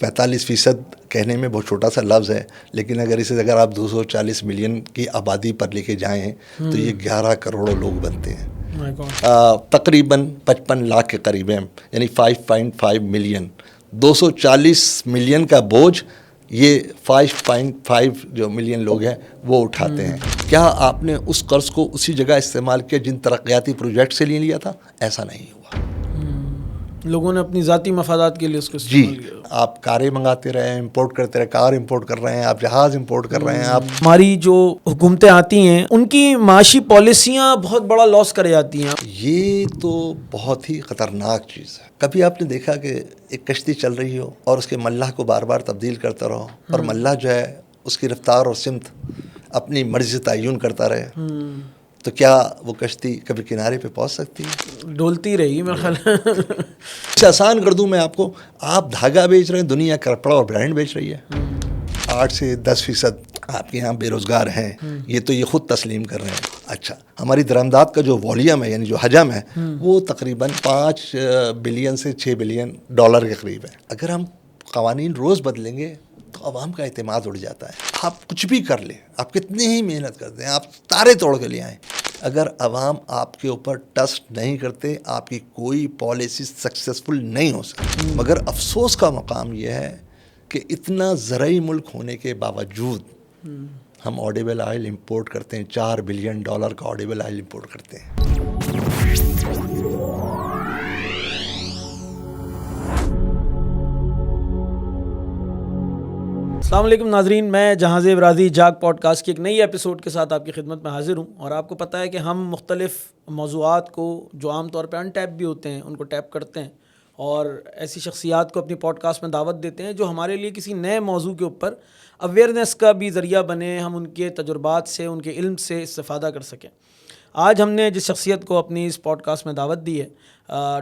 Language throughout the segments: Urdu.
45% کہنے میں بہت چھوٹا سا لفظ ہے، لیکن اگر آپ 240 ملین کی آبادی پر لے کے جائیں تو یہ 11 کروڑ لوگ بنتے ہیں، تقریباً 55 لاکھ کے قریب ہیں، یعنی 5.5 ملین، 240 ملین کا بوجھ یہ 5.5 جو ملین لوگ ہیں وہ اٹھاتے ہیں۔ کیا آپ نے اس قرض کو اسی جگہ استعمال کیا جن ترقیاتی پروجیکٹ سے لیا تھا؟ ایسا نہیں ہوا۔ لوگوں نے اپنی ذاتی مفادات کے لیے اس کو استعمال کیا۔ آپ کاریں منگاتے رہے، امپورٹ کرتے رہے، کار امپورٹ کر رہے ہیں، آپ جہاز امپورٹ کر رہے ہیں۔ آپ ہماری جو حکومتیں آتی ہیں ان کی معاشی پالیسیاں بہت بڑا لاس کر جاتی ہیں۔ یہ تو بہت ہی خطرناک چیز ہے۔ کبھی آپ نے دیکھا کہ ایک کشتی چل رہی ہو اور اس کے ملاح کو بار بار تبدیل کرتا رہو اور ملاح جو ہے اس کی رفتار اور سمت اپنی مرضی تعین کرتا رہے، تو کیا وہ کشتی کبھی کنارے پہ پہنچ سکتی ہے؟ ڈولتی رہی میرا خیال۔ اسے آسان کر دوں میں آپ کو، آپ دھاگا بیچ رہے ہیں، دنیا کپڑا اور برانڈ بیچ رہی ہے، 8 سے 10% آپ کے یہاں بے روزگار ہیں، یہ خود تسلیم کر رہے ہیں۔ اچھا، ہماری درآمدات کا جو والیوم ہے، یعنی جو حجم ہے، وہ تقریباً 5 بلین سے 6 بلین ڈالر کے قریب ہے۔ اگر ہم قوانین روز بدلیں گے تو عوام کا اعتماد اڑ جاتا ہے۔ آپ کچھ بھی کر لیں، آپ کتنی ہی محنت کرتے ہیں، آپ تارے توڑ کے لے آئیں، اگر عوام آپ کے اوپر ٹرسٹ نہیں کرتے، آپ کی کوئی پالیسی سکسیسفل نہیں ہو سکتی۔ مگر افسوس کا مقام یہ ہے کہ اتنا زرعی ملک ہونے کے باوجود ہم آڈیبل آئل امپورٹ کرتے ہیں، 4 بلین ڈالر کا آڈیبل آئل امپورٹ کرتے ہیں۔ السلام علیکم ناظرین، میں جہانزیب راضی جاگ پوڈ کاسٹ کی ایک نئی ایپیسوڈ کے ساتھ آپ کی خدمت میں حاضر ہوں، اور آپ کو پتہ ہے کہ ہم مختلف موضوعات کو جو عام طور پہ ان ٹیپ بھی ہوتے ہیں ان کو ٹیپ کرتے ہیں اور ایسی شخصیات کو اپنی پوڈ کاسٹ میں دعوت دیتے ہیں جو ہمارے لیے کسی نئے موضوع کے اوپر اویئرنیس کا بھی ذریعہ بنے، ہم ان کے تجربات سے، ان کے علم سے استفادہ کر سکیں۔ آج ہم نے جس شخصیت کو اپنی اس پوڈ کاسٹ میں دعوت دی ہے،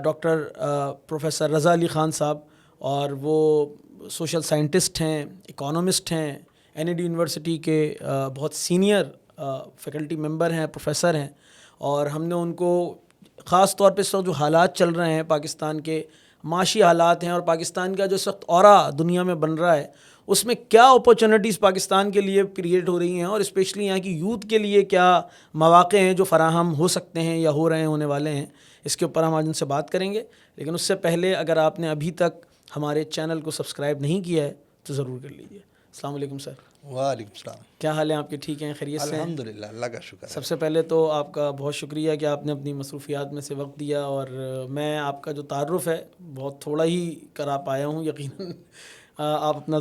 ڈاکٹر پروفیسر رضا علی خان صاحب، اور وہ سوشل سائنٹسٹ ہیں، اکانومسٹ ہیں، NID یونیورسٹی کے بہت سینئر فیکلٹی ممبر ہیں، پروفیسر ہیں، اور ہم نے ان کو خاص طور پہ اس وقت جو حالات چل رہے ہیں، پاکستان کے معاشی حالات ہیں اور پاکستان کا جو اس وقت اورا دنیا میں بن رہا ہے، اس میں کیا اپرچونٹیز پاکستان کے لیے کریٹ ہو رہی ہیں، اور اسپیشلی یہاں کی یوتھ کے لیے کیا مواقع ہیں جو فراہم ہو سکتے ہیں یا ہو رہے ہیں، ہونے والے ہیں، اس کے اوپر ہم آج ان سے بات کریں گے۔ لیکن اس سے پہلے اگر آپ نے ابھی تک ہمارے چینل کو سبسکرائب نہیں کیا ہے تو ضرور کر لیجیے۔ السلام علیکم سر۔ وعلیکم السلام۔ کیا حال ہے آپ کے؟ ٹھیک ہیں، خیریت سے ہیں؟ الحمدللہ، اللہ کا شکر ہے۔ سب سے پہلے تو آپ کا بہت شکریہ کہ آپ نے اپنی مصروفیات میں سے وقت دیا، اور میں آپ کا جو تعارف ہے بہت تھوڑا ہی کرا پایا ہوں، یقیناً آپ اپنا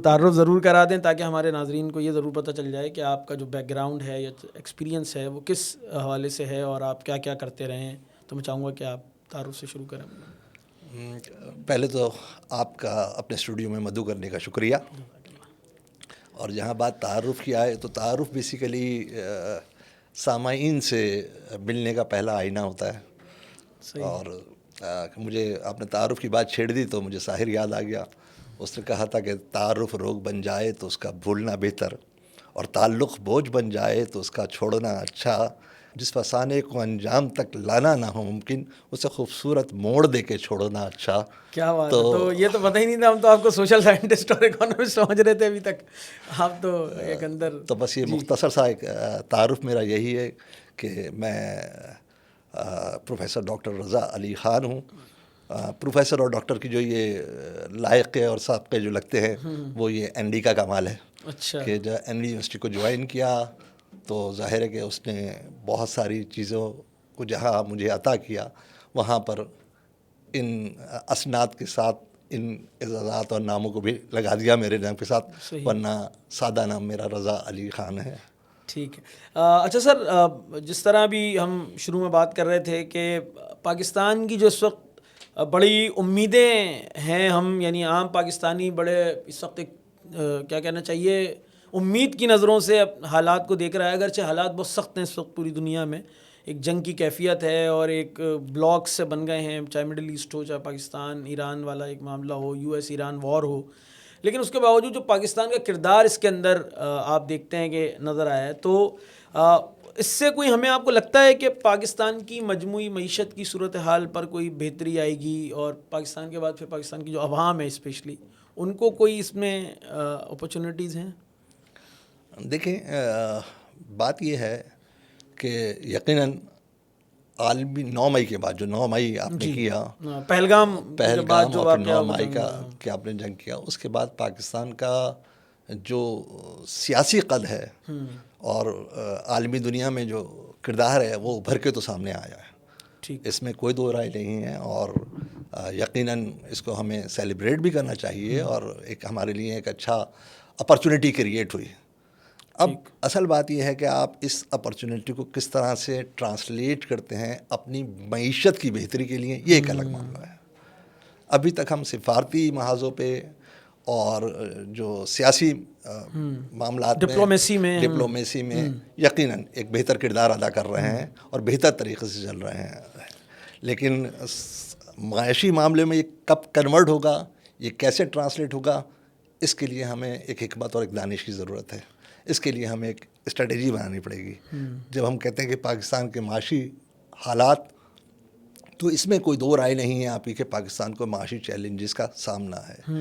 تعارف ضرور کرا دیں تاکہ ہمارے ناظرین کو یہ ضرور پتہ چل جائے کہ آپ کا جو بیک گراؤنڈ ہے یا ایکسپیرینس ہے وہ کس حوالے سے ہے اور آپ کیا کیا کرتے رہے ہیں۔ تو میں چاہوں گا کہ آپ تعارف سے شروع کریں۔ پہلے تو آپ کا اپنے اسٹوڈیو میں مدعو کرنے کا شکریہ، اور جہاں بات تعارف کی آئے تو تعارف بیسیکلی سامعین سے ملنے کا پہلا آئینہ ہوتا ہے، اور مجھے آپ نے تعارف کی بات چھیڑ دی تو مجھے ساحر یاد آ گیا۔ اس نے کہا تھا کہ تعارف روگ بن جائے تو اس کا بھولنا بہتر، اور تعلق بوجھ بن جائے تو اس کا چھوڑنا اچھا، جس فسانے کو انجام تک لانا نہ ہو ممکن اسے خوبصورت موڑ دے کے چھوڑنا اچھا۔ کیا بات ہے! تو یہ تو پتہ ہی نہیں تھا، ہم تو آپ کو سوشل سائنٹسٹ اور اکانومسٹ سمجھ رہے تھے ابھی تک، آپ تو ایک اندر۔ تو بس یہ مختصر سا ایک تعارف میرا یہی ہے کہ میں پروفیسر ڈاکٹر رضا علی خان ہوں۔ پروفیسر اور ڈاکٹر کی جو یہ لائقے اور سابقے جو لگتے ہیں وہ یہ ND کا کمال ہے۔ اچھا، کہ جب ND یونیورسٹی کو جوائن کیا تو ظاہر ہے کہ اس نے بہت ساری چیزوں کو جہاں مجھے عطا کیا وہاں پر ان اسناد کے ساتھ ان اعزازات اور ناموں کو بھی لگا دیا میرے نام کے ساتھ، ورنہ سادہ نام میرا رضا علی خان ہے۔ ٹھیک ہے۔ اچھا سر، جس طرح بھی ہم شروع میں بات کر رہے تھے کہ پاکستان کی جو اس وقت بڑی امیدیں ہیں، ہم یعنی عام پاکستانی بڑے اس وقت ایک کیا کہنا چاہیے، امید کی نظروں سے حالات کو دیکھ رہا ہے، اگرچہ حالات بہت سخت ہیں اس وقت پوری دنیا میں، ایک جنگ کی کیفیت ہے اور ایک بلاک سے بن گئے ہیں، چاہے مڈل ایسٹ ہو، چاہے پاکستان ایران والا ایک معاملہ ہو، US ایران وار ہو، لیکن اس کے باوجود جو پاکستان کا کردار اس کے اندر آپ دیکھتے ہیں کہ نظر آیا ہے، تو اس سے کوئی ہمیں آپ کو لگتا ہے کہ پاکستان کی مجموعی معیشت کی صورتحال پر کوئی بہتری آئے گی، اور پاکستان کے بعد پھر پاکستان کی جو عوام ہے اسپیشلی ان کو کوئی اس میں اپرچونیٹیز ہیں؟ دیکھیں بات یہ ہے کہ یقیناً عالمی 9 مئی کے بعد جو 9 مئی آپ نے کیا، پہلگام پہلگام اور پھر 9 مئی کا کہ آپ نے جنگ کیا، اس کے بعد پاکستان کا جو سیاسی قد ہے اور عالمی دنیا میں جو کردار ہے وہ ابھر کے تو سامنے آیا ہے. ٹھیک، اس میں کوئی دو رائے نہیں ہے، اور یقیناً اس کو ہمیں سیلیبریٹ بھی کرنا چاہیے، اور ایک ہمارے لیے ایک اچھا اپرچونٹی کریٹ ہوئی. اب اصل بات یہ ہے کہ آپ اس اپرچونٹی کو کس طرح سے ٹرانسلیٹ کرتے ہیں اپنی معیشت کی بہتری کے لیے، یہ ایک الگ معاملہ ہے. ابھی تک ہم سفارتی محاذوں پہ اور جو سیاسی معاملات ڈپلومیسی میں یقیناً ایک بہتر کردار ادا کر رہے ہیں اور بہتر طریقے سے چل رہے ہیں، لیکن معاشی معاملے میں یہ کب کنورٹ ہوگا، یہ کیسے ٹرانسلیٹ ہوگا، اس کے لیے ہمیں ایک حکمت اور ایک دانش کی ضرورت ہے. اس کے لیے ہمیں ایک اسٹریٹجی بنانی پڑے گی. جب ہم کہتے ہیں کہ پاکستان کے معاشی حالات، تو اس میں کوئی دو رائے نہیں ہے آپ کی کہ پاکستان کو معاشی چیلنجز کا سامنا ہے.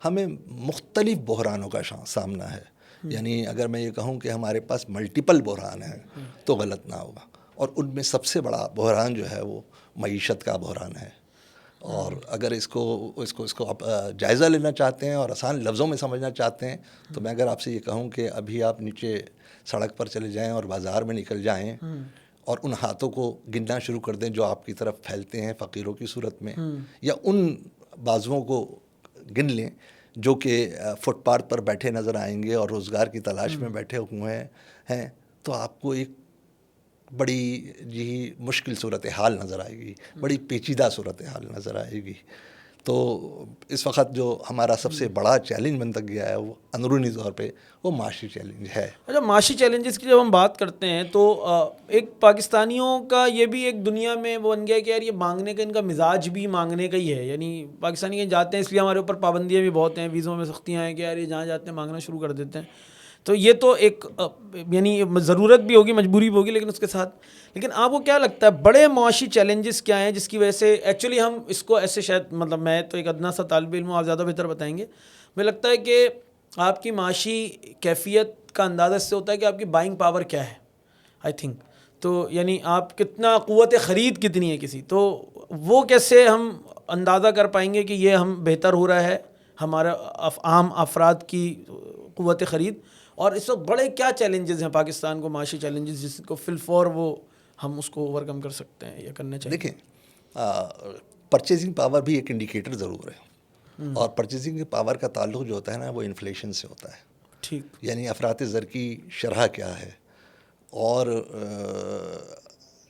ہمیں مختلف بحرانوں کا سامنا ہے. یعنی اگر میں یہ کہوں کہ ہمارے پاس ملٹیپل بحران ہیں تو غلط نہ ہوگا، اور ان میں سب سے بڑا بحران جو ہے وہ معیشت کا بحران ہے. اور اگر اس کو آپ جائزہ لینا چاہتے ہیں اور آسان لفظوں میں سمجھنا چاہتے ہیں، تو میں اگر آپ سے یہ کہوں کہ ابھی آپ نیچے سڑک پر چلے جائیں اور بازار میں نکل جائیں اور ان ہاتھوں کو گننا شروع کر دیں جو آپ کی طرف پھیلتے ہیں فقیروں کی صورت میں، یا ان بازوؤں کو گن لیں جو کہ فٹ پاتھ پر بیٹھے نظر آئیں گے اور روزگار کی تلاش میں بیٹھے ہوئے ہیں، تو آپ کو ایک بڑی مشکل صورتحال نظر آئے گی، بڑی پیچیدہ صورتحال نظر آئے گی. تو اس وقت جو ہمارا سب سے بڑا چیلنج بنتا گیا ہے وہ اندرونی طور پہ وہ معاشی چیلنج ہے. اچھا، معاشی چیلنجز کی جب ہم بات کرتے ہیں تو ایک پاکستانیوں کا یہ بھی ایک دنیا میں وہ بن گیا کہ یار یہ مانگنے کا ان کا مزاج بھی مانگنے کا ہی ہے. یعنی پاکستانی کہیں جاتے ہیں اس لیے ہمارے اوپر پابندیاں بھی بہت ہیں، ویزوں میں سختیاں ہیں کہ یار یہ جہاں جاتے ہیں مانگنا شروع کر دیتے ہیں. تو یہ تو ایک یعنی ضرورت بھی ہوگی، مجبوری بھی ہوگی، لیکن اس کے ساتھ لیکن آپ کو کیا لگتا ہے بڑے معاشی چیلنجز کیا ہیں جس کی وجہ سے ایکچولی ہم اس کو ایسے شاید مطلب میں تو ایک ادنا سا طالب علم ہوں، آپ زیادہ بہتر بتائیں گے. مجھے لگتا ہے کہ آپ کی معاشی کیفیت کا اندازہ اس سے ہوتا ہے کہ آپ کی بائنگ پاور کیا ہے، آئی تھنک. تو یعنی آپ کتنا قوت خرید کتنی ہے کسی، تو وہ کیسے ہم اندازہ کر پائیں گے کہ یہ ہم بہتر ہو رہا ہے ہمارا عام افراد کی قوت خرید. اور اس وقت بڑے کیا چیلنجز ہیں پاکستان کو، معاشی چیلنجز جس کو فی الفور وہ ہم اس کو اوور کم کر سکتے ہیں یا کرنا چاہیے؟ دیکھیں، پرچیزنگ پاور بھی ایک انڈیکیٹر ضرور ہے، اور پرچیزنگ پاور کا تعلق جو ہوتا ہے نا وہ انفلیشن سے ہوتا ہے. ٹھیک، یعنی افراط زر کی شرح کیا ہے، اور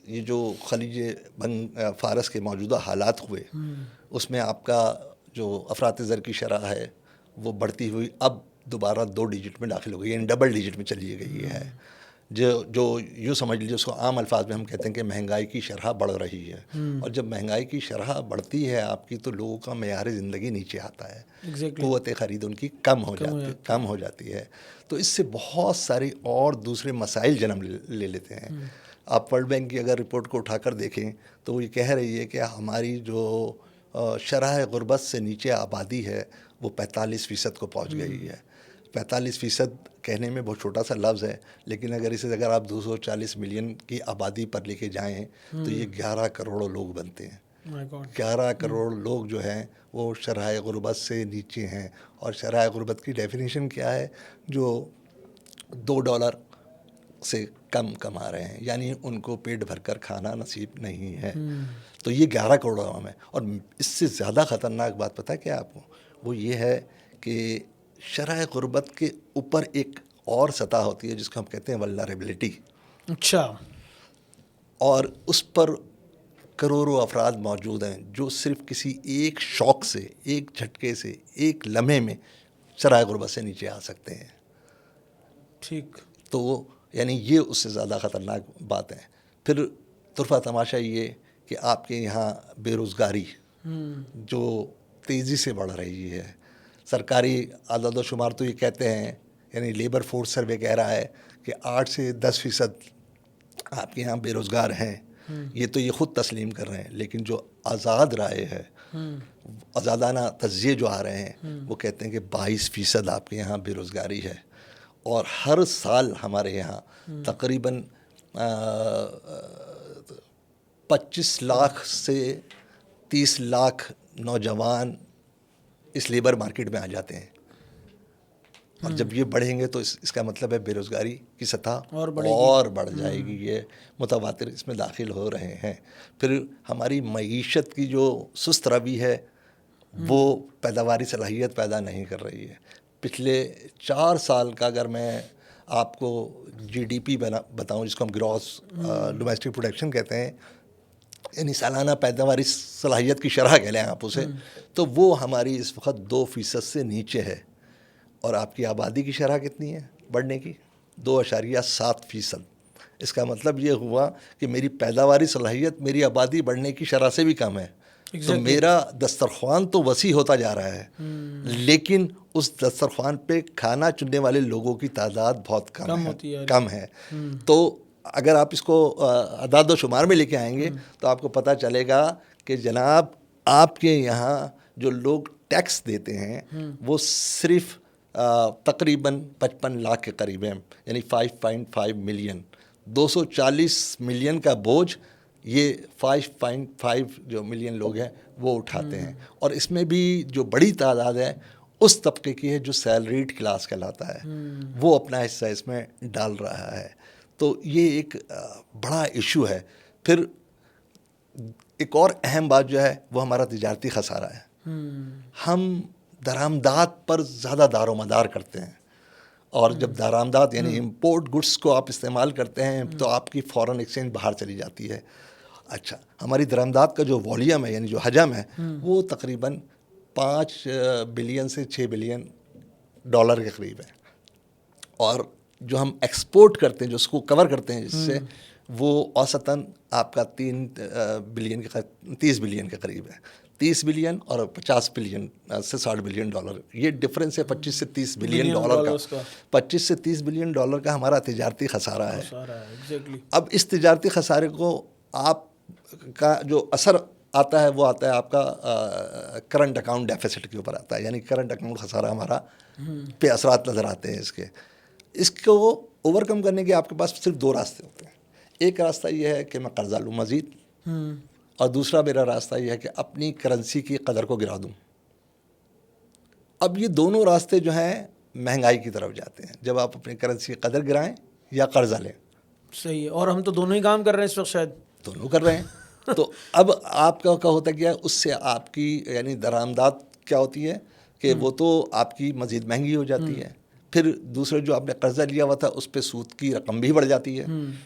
یہ جو خلیج فارس کے موجودہ حالات ہوئے اس میں آپ کا جو افراط زر کی شرح ہے وہ بڑھتی ہوئی اب دوبارہ 2 ڈیجٹ میں داخل ہو گئی، یعنی ڈبل ڈیجٹ میں چلی گئی ہے. جو یوں سمجھ لیجیے اس کو عام الفاظ میں ہم کہتے ہیں کہ مہنگائی کی شرح بڑھ رہی ہے. اور جب مہنگائی کی شرح بڑھتی ہے آپ کی تو لوگوں کا معیار زندگی نیچے آتا ہے، قوت خرید ان کی کم ہو جاتی ہے. تو اس سے بہت سارے اور دوسرے مسائل جنم لے لیتے ہیں. آپ ورلڈ بینک کی اگر رپورٹ کو اٹھا کر دیکھیں تو وہ یہ کہہ رہی ہے کہ ہماری جو شرح غربت سے نیچے آبادی ہے وہ 45% کو پہنچ گئی ہے. 45% کہنے میں بہت چھوٹا سا لفظ ہے، لیکن اگر آپ 240 ملین کی آبادی پر لے کے جائیں تو یہ 11 کروڑ لوگ بنتے ہیں. 11 کروڑ لوگ جو ہیں وہ شرح غربت سے نیچے ہیں. اور شرح غربت کی ڈیفینیشن کیا ہے؟ جو $2 سے کم کما رہے ہیں، یعنی ان کو پیٹ بھر کر کھانا نصیب نہیں ہے. تو یہ 11 کروڑ عوام ہے. اور اس سے زیادہ خطرناک بات پتہ ہے کیا آپ کو؟ وہ یہ ہے کہ شرح غربت کے اوپر ایک اور سطح ہوتی ہے جس کو ہم کہتے ہیں ولنریبلٹی. اچھا. اور اس پر کروڑوں افراد موجود ہیں جو صرف کسی ایک شوق سے، ایک جھٹکے سے، ایک لمحے میں شرح غربت سے نیچے آ سکتے ہیں. ٹھیک. تو یعنی یہ اس سے زیادہ خطرناک بات ہے. پھر طرفہ تماشا یہ کہ آپ کے یہاں بے روزگاری جو تیزی سے بڑھ رہی ہے. سرکاری اعداد و شمار تو یہ کہتے ہیں، یعنی لیبر فورس سروے کہہ رہا ہے کہ 8 سے 10% آپ کے یہاں بے روزگار ہیں. یہ تو یہ خود تسلیم کر رہے ہیں، لیکن جو آزاد رائے ہے آزادانہ تجزیے جو آ رہے ہیں وہ کہتے ہیں کہ 22% آپ کے یہاں بے روزگاری ہے، اور ہر سال ہمارے یہاں تقریباً 25 لاکھ سے 30 لاکھ نوجوان اس لیبر مارکیٹ میں آ جاتے ہیں، اور جب یہ بڑھیں گے تو اس کا مطلب ہے بے روزگاری کی سطح اور بڑھ جائے گی. یہ متواتر اس میں داخل ہو رہے ہیں. پھر ہماری معیشت کی جو سست روی ہے وہ پیداواری صلاحیت پیدا نہیں کر رہی ہے. پچھلے 4 سال کا اگر میں آپ کو GDP بتاؤں، جس کو ہم گراس ڈومیسٹک پروڈکشن کہتے ہیں، یعنی سالانہ پیداواری صلاحیت کی شرح کہہ لیں آپ اسے، تو وہ ہماری اس وقت 2% سے نیچے ہے. اور آپ کی آبادی کی شرح کتنی ہے بڑھنے کی؟ 2.7%. اس کا مطلب یہ ہوا کہ میری پیداواری صلاحیت میری آبادی بڑھنے کی شرح سے بھی کم ہے. تو میرا دسترخوان تو وسیع ہوتا جا رہا ہے، لیکن اس دسترخوان پہ کھانا چننے والے لوگوں کی تعداد بہت کم ہے. تو اگر آپ اس کو اعداد و شمار میں لے کے آئیں گے تو آپ کو پتہ چلے گا کہ جناب آپ کے یہاں جو لوگ ٹیکس دیتے ہیں وہ صرف تقریباً 55 لاکھ کے قریب ہیں، یعنی 5.5 ملین. 240 ملین کا بوجھ یہ 5.5 جو ملین لوگ ہیں وہ اٹھاتے ہیں. اور اس میں بھی جو بڑی تعداد ہے اس طبقے کی ہے جو سیلریڈ کلاس کہلاتا ہے، وہ اپنا حصہ اس میں ڈال رہا ہے. تو یہ ایک بڑا ایشو ہے. پھر ایک اور اہم بات جو ہے وہ ہمارا تجارتی خسارہ ہے. ہم درآمدات پر زیادہ دار و مدار کرتے ہیں، اور جب درآمدات یعنی امپورٹ گڈس کو آپ استعمال کرتے ہیں تو آپ کی فارن ایکسچینج باہر چلی جاتی ہے. اچھا، ہماری درآمدات کا جو والیوم ہے یعنی جو حجم ہے وہ تقریباً 5 بلین سے 6 بلین ڈالر کے قریب ہے، اور جو ہم ایکسپورٹ کرتے ہیں جو اس کو کور کرتے ہیں جس سے وہ اوسطاً آپ کا 30 بلین کے قریب ہے. 30 بلین اور 50 بلین سے 60 بلین ڈالر، یہ ڈفرینس ہے 25 سے 30 بلین ڈالر کا. 25 سے 30 بلین ڈالر کا ہمارا تجارتی خسارہ ہے. اب اس تجارتی خسارے کو آپ کا جو اثر آتا ہے وہ آتا ہے آپ کا کرنٹ اکاؤنٹ ڈیفیسٹ کے اوپر آتا ہے، یعنی کرنٹ اکاؤنٹ خسارہ ہمارا پہ اثرات نظر آتے ہیں. اس کو اوور کم کرنے کے آپ کے پاس صرف 2 راستے ہوتے ہیں. ایک راستہ یہ ہے کہ میں قرضہ لوں مزید، اور دوسرا میرا راستہ یہ ہے کہ اپنی کرنسی کی قدر کو گرا دوں. اب یہ دونوں راستے جو ہیں مہنگائی کی طرف جاتے ہیں، جب آپ اپنی کرنسی کی قدر گرائیں یا قرضہ لیں. صحیح ہے، اور ہم تو دونوں ہی کام کر رہے ہیں اس وقت، شاید دونوں کر رہے ہیں. تو اب آپ کا ہوتا کیا ہے، اس سے آپ کی یعنی درآمدات کیا ہوتی ہے کہ وہ تو آپ کی مزید مہنگی ہو جاتی ہے. پھر دوسرے جو آپ نے قرضہ لیا ہوا تھا اس پہ سود کی رقم بھی بڑھ جاتی ہے،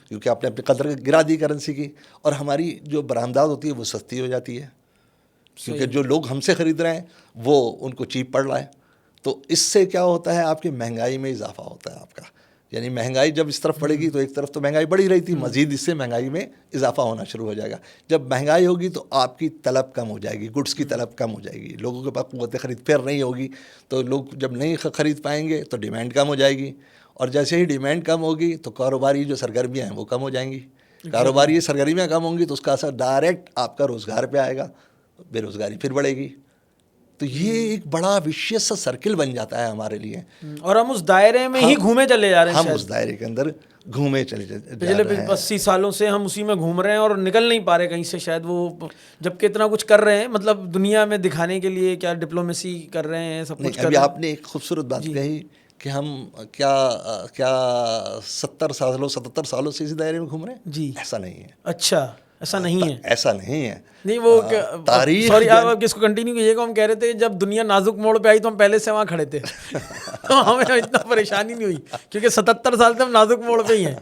کیونکہ آپ نے اپنی قدر گرا دی کرنسی کی، اور ہماری جو برآمدات ہوتی ہے وہ سستی ہو جاتی ہے، کیونکہ جو لوگ ہم سے خرید رہے ہیں وہ ان کو چیپ پڑ رہا ہے. تو اس سے کیا ہوتا ہے، آپ کی مہنگائی میں اضافہ ہوتا ہے آپ کا. یعنی مہنگائی جب اس طرف بڑھے گی تو ایک طرف تو مہنگائی بڑھی رہی تھی، مزید اس سے مہنگائی میں اضافہ ہونا شروع ہو جائے گا. جب مہنگائی ہوگی تو آپ کی طلب کم ہو جائے گی، گڈس کی طلب کم ہو جائے گی، لوگوں کے پاس قوت خرید پھر نہیں ہوگی، تو لوگ جب نہیں خرید پائیں گے تو ڈیمانڈ کم ہو جائے گی، اور جیسے ہی ڈیمانڈ کم ہوگی تو کاروباری جو سرگرمیاں ہیں وہ کم ہو جائیں گی. کاروباری سرگرمیاں کم ہوں گی تو اس کا اثر ڈائریکٹ آپ کا روزگار پہ آئے گا، بے روزگاری پھر بڑھے گی. تو یہ ایک بڑا وشیس سا سرکل بن جاتا ہے ہمارے لیے، اور ہم اس دائرے میں ہی گھومے چلے جا رہے ہیں. ہم اس دائرے کے اندر گھومے چلے جا رہے ہیں. پچھلے 80 سالوں سے ہم اسی میں گھوم رہے ہیں اور نکل نہیں پا رہے کہیں سے. شاید وہ جبکہ اتنا کچھ کر رہے ہیں، مطلب دنیا میں دکھانے کے لیے کیا ڈپلومیسی کر رہے ہیں، سب کچھ کر رہے ہیں. ابھی آپ نے ایک خوبصورت بات کہی کہ ہم کیا 77 سالوں سے اسی دائرے میں گھوم رہے ہیں. جی، ایسا نہیں ہے. اچھا، ایسا نہیں ہے. ایسا نہیں ہے. نہیں، وہ تاریخ، سوری آپ اس کو کنٹینیو کیجیے گا. ہم کہہ رہے تھے جب دنیا نازک موڑ پہ آئی تو ہم پہلے سے وہاں کھڑے تھے تو ہمیں اتنا پریشانی نہیں ہوئی، کیونکہ 77 سال سے ہم نازک موڑ پہ ہی ہیں.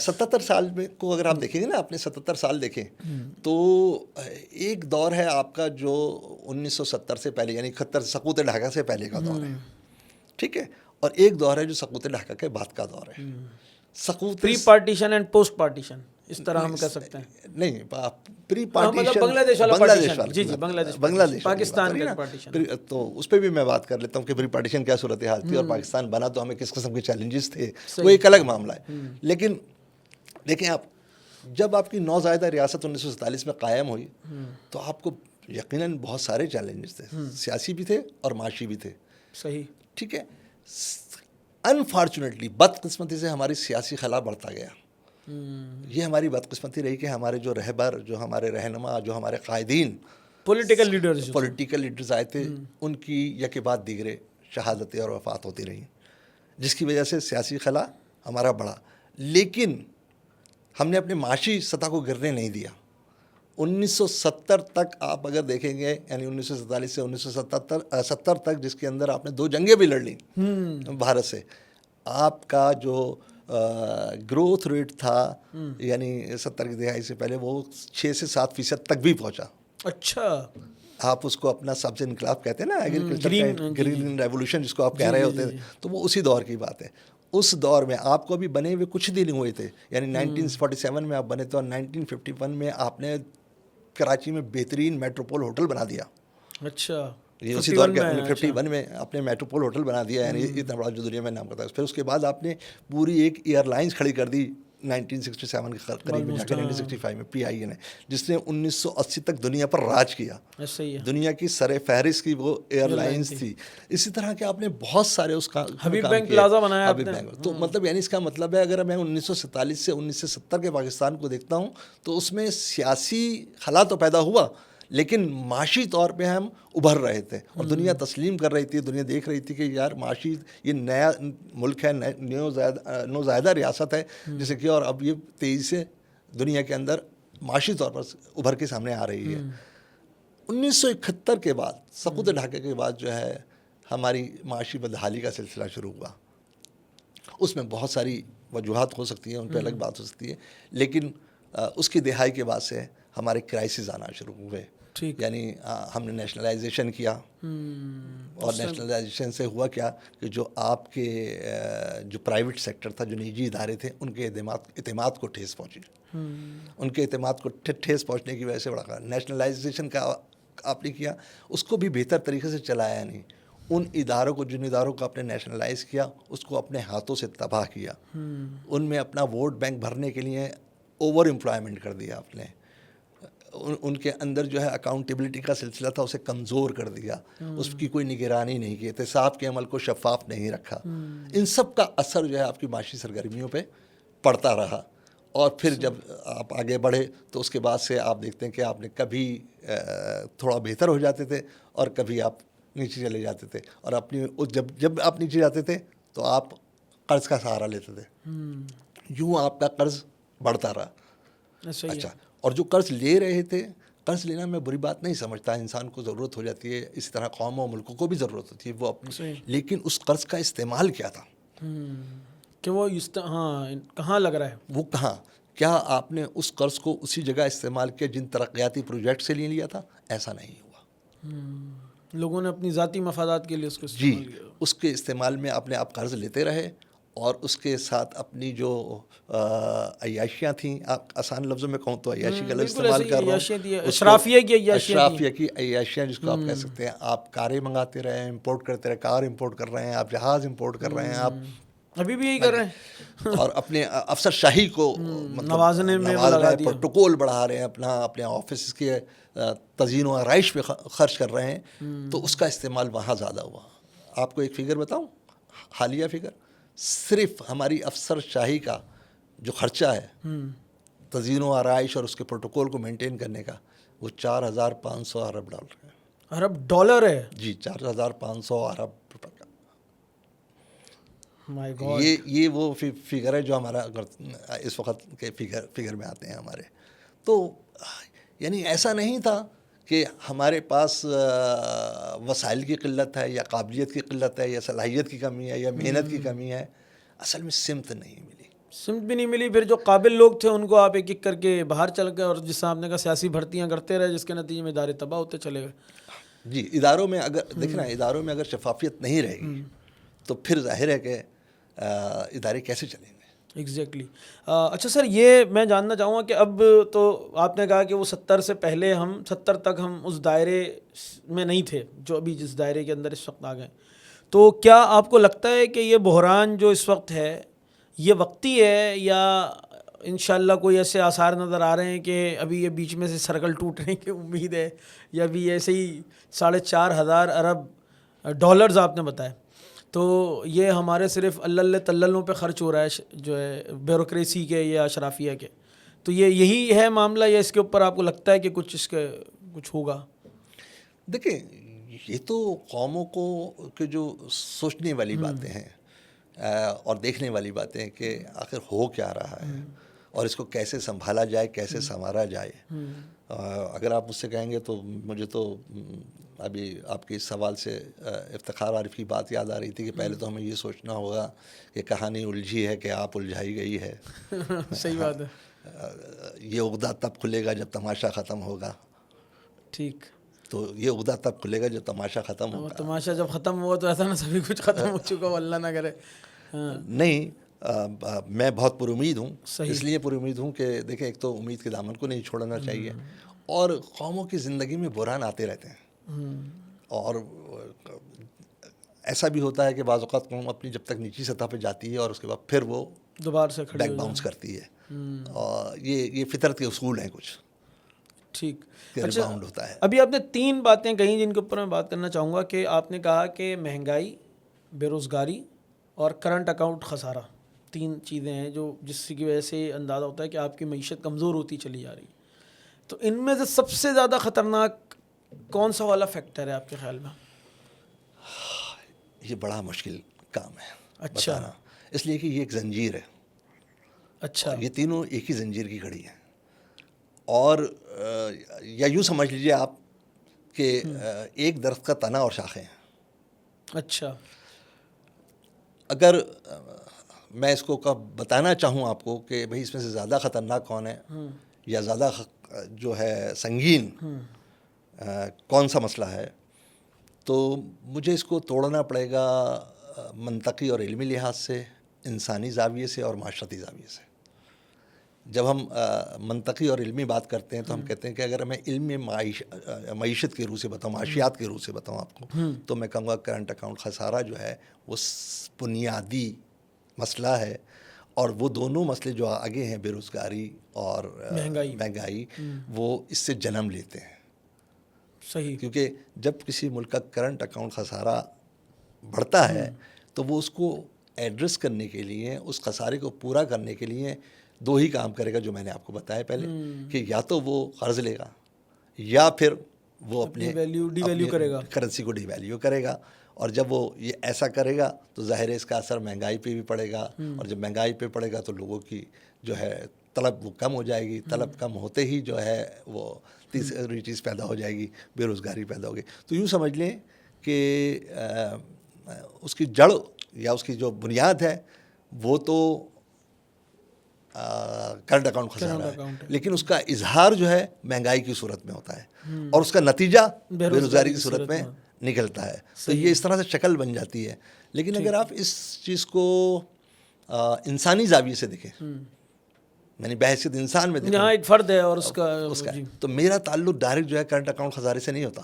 77 سال میں کو اگر آپ دیکھیں گے نا، اپنے 77 سال دیکھیں تو ایک دور ہے آپ کا جو 1970 سے پہلے یعنی 71 سقوط ڈھاکہ سے پہلے کا دور ہے، ٹھیک ہے، اور ایک دور ہے جو سقوط ڈھاکہ کے بعد کا دور ہے. سقوط pre partition and post partition, اس طرح ہم کہہ سکتے ہیں. نہیں، پری پارٹیشن بنگلہ دیش والا پارٹیشن. جی جی، بنگلہ دیش پاکستان کا پارٹیشن. تو اس پہ بھی میں بات کر لیتا ہوں کہ پری پارٹیشن کیا صورتحال تھی اور پاکستان بنا تو ہمیں کس قسم کے چیلنجز تھے، وہ ایک الگ معاملہ ہے. لیکن دیکھیں آپ، جب آپ کی نوزائیدہ ریاست 1947 میں قائم ہوئی تو آپ کو یقیناً بہت سارے چیلنجز تھے, سیاسی بھی تھے اور معاشی بھی تھے. صحیح. ٹھیک ہے, انفارچونیٹلی بدقسمتی سے ہماری سیاسی خلا بڑھتا گیا. یہ ہماری بدقسمتی رہی کہ ہمارے جو رہبر, جو ہمارے رہنما, جو ہمارے قائدین, پولیٹیکل لیڈرز پولیٹیکل لیڈرز آئے تھے, ان کی یکے بعد دیگرے شہادتیں اور وفات ہوتی رہیں, جس کی وجہ سے سیاسی خلا ہمارا بڑھا. لیکن ہم نے اپنے معاشی سطح کو گرنے نہیں دیا. 1970 تک آپ اگر دیکھیں گے, یعنی 1947 سے 1970 تک, جس کے اندر آپ نے 2 جنگیں بھی لڑ لیں بھارت سے, آپ کا جو گروتھ ریٹ تھا یعنی 70 کی دہائی سے پہلے وہ 6 سے 7% تک بھی پہنچا. اچھا. آپ اس کو اپنا سبز انقلاب کہتے ہیں نا, ایگریکلچر گرین ریولوشن جس کو آپ کہہ رہے ہوتے ہیں, تو وہ اسی دور کی بات ہے. اس دور میں آپ کو ابھی بنے ہوئے کچھ دن ہوئے تھے, یعنی 1947 میں آپ بنے تو 1951 میں آپ نے کراچی میں بہترین میٹروپول ہوٹل بنا دیا. اچھا. یہ اسی دور کے 51 میں آپ نے میٹروپول ہوٹل بنا دیا, یعنی اتنا بڑا جو دنیا میں نام کرتا ہے. پھر اس کے بعد آپ نے پوری ایک ایئر لائنس کھڑی کر دی 1967 کے قریب میں جا کے, 1965 میں PIA نے, جس نے 1980 تک دنیا پر راج کیا. دنیا کی سر فہرست کی وہ ایئر لائنس تھی. اسی طرح کے آپ نے بہت سارے اس کا حبیب بینک پلازا بنایا آپ نے. تو مطلب یعنی اس کا مطلب ہے, اگر میں 1947 سے 1970 کے پاکستان کو دیکھتا ہوں تو اس میں سیاسی خلا تو پیدا ہوا, لیکن معاشی طور پہ ہم ابھر رہے تھے, اور دنیا تسلیم کر رہی تھی, دنیا دیکھ رہی تھی کہ یار معاشی یہ نیا ملک ہے, نوزائیدہ ریاست ہے جسے کہ, اور اب یہ تیزی سے دنیا کے اندر معاشی طور پر ابھر کے سامنے آ رہی ہے. 1971 کے بعد, سقوط ڈھاکہ کے بعد جو ہے ہماری معاشی بدحالی کا سلسلہ شروع ہوا. اس میں بہت ساری وجوہات ہو سکتی ہیں, ان پہ الگ بات ہو سکتی ہے, لیکن اس کی دہائی کے بعد سے ہمارے کرائسس آنا شروع ہوئے. یعنی ہم نے نیشنلائزیشن کیا, اور نیشنلائزیشن سے ہوا کیا کہ جو آپ کے جو پرائیویٹ سیکٹر تھا, جو نجی ادارے تھے, ان کے اعتماد کو ٹھیس پہنچی. ان کے اعتماد کو ٹھیس پہنچنے کی وجہ سے بڑا نیشنلائزیشن کا آپ نے کیا, اس کو بھی بہتر طریقے سے چلایا نہیں. ان اداروں کو, جن اداروں کو آپ نے نیشنلائز کیا, اس کو اپنے ہاتھوں سے تباہ کیا. ان میں اپنا ووٹ بینک بھرنے کے لیے اوور امپلائمنٹ کر دیا آپ نے. ان کے اندر جو ہے اکاؤنٹیبلٹی کا سلسلہ تھا, اسے کمزور کر دیا. اس کی کوئی نگرانی نہیں کی, احتساب کے عمل کو شفاف نہیں رکھا. ان سب کا اثر جو ہے آپ کی معاشی سرگرمیوں پہ پڑتا رہا. اور پھر جب آپ آگے بڑھے تو اس کے بعد سے آپ دیکھتے ہیں کہ آپ نے کبھی تھوڑا بہتر ہو جاتے تھے, اور کبھی آپ نیچے چلے جاتے تھے. اور اپنی جب آپ نیچے جاتے تھے تو آپ قرض کا سہارا لیتے تھے. یوں آپ کا قرض بڑھتا رہا. اچھا, اور جو قرض لے رہے تھے, قرض لینا میں بری بات نہیں سمجھتا, انسان کو ضرورت ہو جاتی ہے, اسی طرح قوموں و ملکوں کو بھی ضرورت ہوتی ہے وہ اپنی, لیکن اس قرض کا استعمال کیا تھا کہ وہ کہاں لگ رہا ہے, وہ کہاں, کیا آپ نے اس قرض کو اسی جگہ استعمال کیا جن ترقیاتی پروجیکٹ سے لیا تھا؟ ایسا نہیں ہوا. لوگوں نے اپنی ذاتی مفادات کے لیے اس کو استعمال کیا. اس کے استعمال میں اپنے آپ قرض لیتے رہے, اور اس کے ساتھ اپنی جو عیاشیاں تھیں, آپ آسان لفظوں میں کہوں تو عیاشی کا لفظ استعمال کر رہا ہوں, اشرافیہ کی عیاشیاں جس کو آپ کہہ سکتے ہیں. آپ کاریں منگاتے رہے, امپورٹ کرتے رہے, کار امپورٹ کر رہے ہیں, آپ جہاز امپورٹ کر رہے ہیں, آپ ابھی بھی یہی کر رہے ہیں, اور اپنے افسر شاہی کو نوازنے میں پروٹوکول بڑھا رہے ہیں, اپنے آفس کے تزئین و آرائش پہ خرچ کر رہے ہیں. تو اس کا استعمال وہاں زیادہ ہوا. آپ کو ایک فگر بتاؤں, حالیہ فگر, صرف ہماری افسر شاہی کا جو خرچہ ہے تزئین و آرائش اور اس کے پروٹوکول کو مینٹین کرنے کا, وہ 4,500 ارب ڈالر ہے. ارب ڈالر ہے؟ جی, 4,500 ارب روپے کا. My God. یہ وہ فگر ہے جو ہمارا اس وقت کے فگر میں آتے ہیں ہمارے. تو یعنی ایسا نہیں تھا کہ ہمارے پاس وسائل کی قلت ہے, یا قابلیت کی قلت ہے, یا صلاحیت کی کمی ہے, یا محنت کی کمی ہے. اصل میں سمت نہیں ملی, سمت بھی نہیں ملی. پھر جو قابل لوگ تھے ان کو آپ ایک ایک کر کے باہر چل گئے, اور جس آپ نے کہا سیاسی بھرتیاں کرتے رہے, جس کے نتیجے میں ادارے تباہ ہوتے چلے گئے. جی, اداروں میں اگر دیکھنا, اداروں میں اگر شفافیت نہیں رہے گی تو پھر ظاہر ہے کہ ادارے کیسے چلیں گے. ایگزیکٹلی. اچھا سر, یہ میں جاننا چاہوں گا کہ اب تو آپ نے کہا کہ وہ 70 سے پہلے 70 تک ہم اس دائرے میں نہیں تھے جو ابھی جس دائرے کے اندر اس وقت آ گئے. تو کیا آپ کو لگتا ہے کہ یہ بحران جو اس وقت ہے یہ وقتی ہے, یا انشاءاللہ کوئی ایسے آثار نظر آ رہے ہیں کہ ابھی یہ بیچ میں سے سرکل ٹوٹنے کی امید ہے، یا ابھی ایسے ہی 4,500 ارب ڈالرز آپ نے بتایا، تو یہ ہمارے صرف اللہ تللوں پہ خرچ ہو رہا ہے جو ہے بیوروکریسی کے یا اشرافیہ کے، تو یہی ہے معاملہ، یا اس کے اوپر آپ کو لگتا ہے کہ کچھ ہوگا؟ دیکھیں یہ تو قوموں کو کہ جو سوچنے والی باتیں ہیں اور دیکھنے والی باتیں ہیں کہ آخر ہو کیا رہا ہے اور اس کو کیسے سنبھالا جائے، کیسے سنوارا جائے. اگر آپ مجھ سے کہیں گے تو مجھے تو ابھی آپ کے اس سوال سے افتخار عارف کی بات یاد آ رہی تھی کہ پہلے تو ہمیں یہ سوچنا ہوگا کہ کہانی الجھی ہے کہ آپ الجھائی گئی ہے. صحیح بات ہے. یہ عقدہ تب کھلے گا جب تماشا ختم ہوگا. ٹھیک. تو یہ عقدہ تب کھلے گا جب تماشا ختم ہوگا. تماشا جب ختم ہوا تو ایسا نا سبھی کچھ ختم ہو چکا ہو، اللہ نہ کرے. نہیں، میں بہت پر امید ہوں. صحیح. اس لیے پر امید ہوں کہ دیکھیں ایک تو امید کے دامن کو نہیں چھوڑنا چاہیے، اور قوموں کی زندگی میں بحران آتے رہتے ہیں، اور ایسا بھی ہوتا ہے کہ بعض اوقات قوم اپنی جب تک نیچی سطح پہ جاتی ہے اور اس کے بعد پھر وہ دوبارہ سے کھڑی بیک باؤنس کرتی ہے، اور یہ فطرت کے اصول ہیں کچھ. ٹھیک. اچھا، ہوتا ہے. ابھی آپ نے 3 باتیں کہیں جن کے اوپر میں بات کرنا چاہوں گا، کہ آپ نے کہا کہ مہنگائی، بے روزگاری اور کرنٹ اکاؤنٹ خسارہ 3 چیزیں ہیں جو جس کی وجہ سے اندازہ ہوتا ہے کہ آپ کی معیشت کمزور ہوتی چلی جا رہی ہے. تو ان میں سے سب سے زیادہ خطرناک کون سا والا فیکٹر ہے آپ کے خیال میں؟ یہ بڑا مشکل کام ہے اچھا. اس لیے کہ یہ ایک زنجیر ہے. اچھا. یہ تینوں ایک ہی زنجیر کی کڑی ہیں، اور یا یوں سمجھ لیجیے آپ کہ ایک درخت کا تنا اور شاخیں ہیں. اچھا. اگر میں اس کو بتانا چاہوں آپ کو کہ بھئی اس میں سے زیادہ خطرناک کون ہے یا زیادہ جو ہے سنگین کون سا مسئلہ ہے، تو مجھے اس کو توڑنا پڑے گا منطقی اور علمی لحاظ سے، انسانی زاویے سے اور معاشرتی زاویے سے. جب ہم منطقی اور علمی بات کرتے ہیں تو ہم کہتے ہیں کہ اگر میں علم معیشت کے روح سے بتاؤں، معاشیات کے روح سے بتاؤں آپ کو، تو میں کہوں گا کرنٹ اکاؤنٹ خسارہ جو ہے وہ بنیادی مسئلہ ہے. اور وہ دونوں مسئلے جو آگے ہیں، بے روزگاری اور مہنگائی، وہ اس سے جنم لیتے ہیں. صحیح. کیونکہ جب کسی ملک کا کرنٹ اکاؤنٹ خسارہ بڑھتا ہے تو وہ اس کو ایڈریس کرنے کے لیے، اس خسارے کو پورا کرنے کے لیے 2 ہی کام کرے گا جو میں نے آپ کو بتایا پہلے، کہ یا تو وہ قرض لے گا یا پھر وہ اپنی کرنسی کو ڈی ویلیو کرے گا. اور جب وہ یہ ایسا کرے گا تو ظاہر ہے اس کا اثر مہنگائی پہ بھی پڑے گا، اور جب مہنگائی پہ پڑے گا تو لوگوں کی جو ہے طلب وہ کم ہو جائے گی. طلب کم ہوتے ہی جو ہے وہ تیسری چیز پیدا ہو جائے گی، بے روزگاری پیدا ہوگی. تو یوں سمجھ لیں کہ اس کی جڑ یا اس کی جو بنیاد ہے وہ تو کرنٹ اکاؤنٹ خسارہ ہے، لیکن اس کا اظہار جو ہے مہنگائی کی صورت میں ہوتا ہے، اور اس کا نتیجہ بے روزگاری کی صورت میں نکلتا ہے. تو یہ اس طرح سے شکل بن جاتی ہے. لیکن اگر آپ اس چیز کو انسانی زاویے سے دیکھیں، یعنی بحیثیت انسان میں دیکھیں، ایک فرد ہے اور اس کا تو میرا تعلق ڈائریکٹ جو ہے کرنٹ اکاؤنٹ خسارے سے نہیں ہوتا.